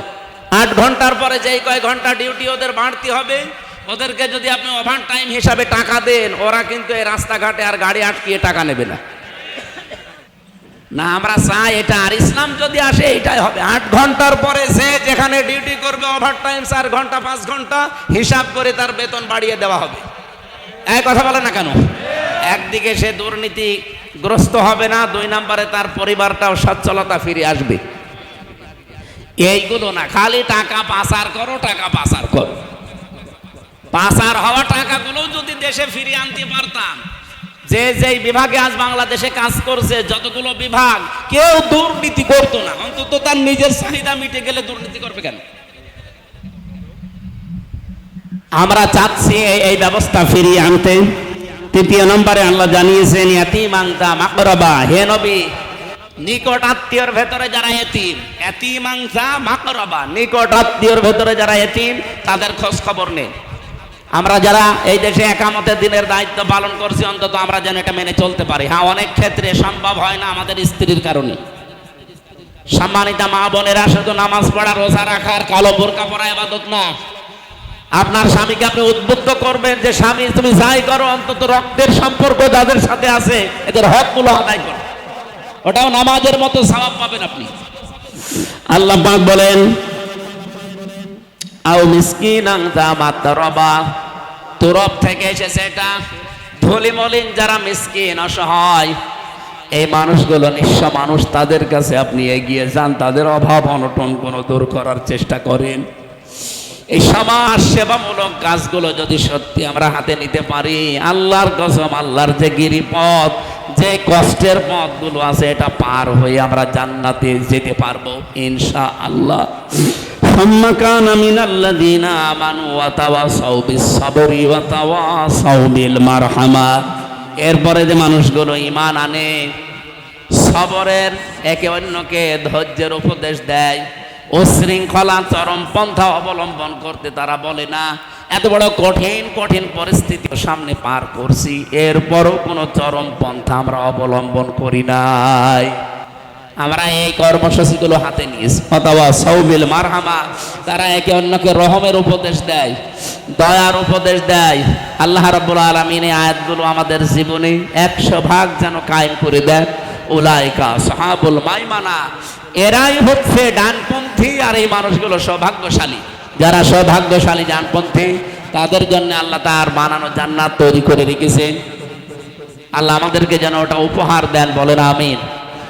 8 ঘন্টার পরে যেই কয় ঘন্টা ডিউটি ওদের বাড়তি হবে, ওদেরকে যদি আপনি ওভার টাইম হিসাবে টাকা দেন, ওরা কিন্তু এই রাস্তাঘাটে আর গাড়ি আটকিয়ে টাকা নেবে না। না, আমরা চাই এটা। আর ইসলাম যদি আসে এটাই হবে। 8 ঘন্টার পরে সে যেখানে ডিউটি করবে ওভার টাইম 4 ঘন্টা 5 ঘন্টা হিসাব করে তার বেতন বাড়িয়ে দেওয়া হবে। এই কথা বলে না কেন? একদিকে সে দুর্নীতিগ্রস্ত হবে না, 2 নম্বরে তার পরিবারটাও সচ্ছলতা ফিরে আসবে। এইগুলো না, খালি টাকা পাচার করো, টাকা পাচার করো। পাচার হওয়া টাকাগুলো যদি দেশে ফিরিয়ে আনতে পারতাম, যে যেই বিভাগে আজ বাংলাদেশে কাজ করছে যতগুলো বিভাগ, কেউ দুর্নীতি করতো না। অন্তত তার নিজের চাহিদা মিটে গেলে দুর্নীতি করবে কেন? আমরা চাচ্ছি এই ব্যবস্থা ফিরিয়ে আনতে। 3 নম্বরে আল্লাহ জানিয়েছেন, ইয়াতীমান যা মাকরাবা, হে নবী, নিকট আত্মীয়র ভেতরে যারা এতিম, ইয়াতীমান যা মাকরাবা, নিকট আত্মীয়র ভেতরে যারা এতিম, তাদের খোঁজ খবর নেন। আমরা যারা এই দেশে একামতের দিনের দায়িত্ব পালন করছি, অন্তত আমরা যেন এটা মেনে চলতে পারি। হ্যাঁ, অনেক ক্ষেত্রে সম্ভব হয় না আমাদের স্ত্রীর কারণে। সম্মানিতা মা বোনেরা, শুধু নামাজ পড়া, রোজা রাখার, কালো বোরকা পরা ইবাদত না। আপনার স্বামীকে আপনি উদ্বুদ্ধ করবেন যে স্বামী তুমি যাই করো, অন্তত রক্তের সম্পর্ক যাদের সাথে আছে এদের হকগুলো আদায় করো। ওটাও নামাজের মতো সওয়াব পাবেন আপনি। আল্লাহ পাক বলেন, আও মিসকিনান যা মাতরাবা, তুরব থেকে এসেছে এটা। ধুলি মলিন যারা মিসকিন, অসহায়, এই মানুষগুলো নিঃস্ব মানুষ, তাদের কাছে আপনি এগিয়ে যান, তাদের অভাব অনটন কোনো দূর করার চেষ্টা করেন। এই সমাজ সেবামূলক কাজগুলো যদি সত্যি আমরা হাতে নিতে পারি, আল্লাহর কসম, আল্লাহর যে গিরিপথ, যে কষ্টের পথগুলো আছে, এটা পার হয়ে আমরা জান্নাতে যেতে পারবো ইনশাআল্লাহ। সুম্মা কানা মিনাল্লাযীনা আমানু ওয়া তাওয়াসাউ বিস-সাবরি ওয়া তাওয়াসাউ বিল মারহামা। এরপরে যে মানুষগুলো ঈমান আনে, সবরের, একে অন্যকে ধৈর্যের উপদেশ দেয়, উশৃঙ্খলা চরম পন্থা অবলম্বন করতে তারা বলে না। এত বড় কঠিন কঠিন পরিস্থিতির সামনে পার করছি, এরপরও কোনো চরম পন্থা আমরা অবলম্বন করি নাই। আমরা এই কর্মসূচিগুলো হাতে নিয়েছি। অথবা সাউবিল মারহামা, তারা একে অন্যকে রহমের উপদেশ দেয়, দয়ার উপদেশ দেয়। আল্লাহ রাব্বুল আলামিন এই আয়াতগুলো আমাদের জীবনে 100% যেন কায়েম করে দেন। উলাইকা সাহাবুল মাইমানা, এরাই হচ্ছে ডানপন্থী। আর এই মানুষগুলো সৌভাগ্যশালী। যারা সৌভাগ্যশালী ডানপন্থী, তাদের জন্য আল্লাহ তার বানানো জান্নাত তৈরি করে রেখেছেন। আল্লাহ আমাদেরকে যেন ওটা উপহার দেন, বলেন আমিন।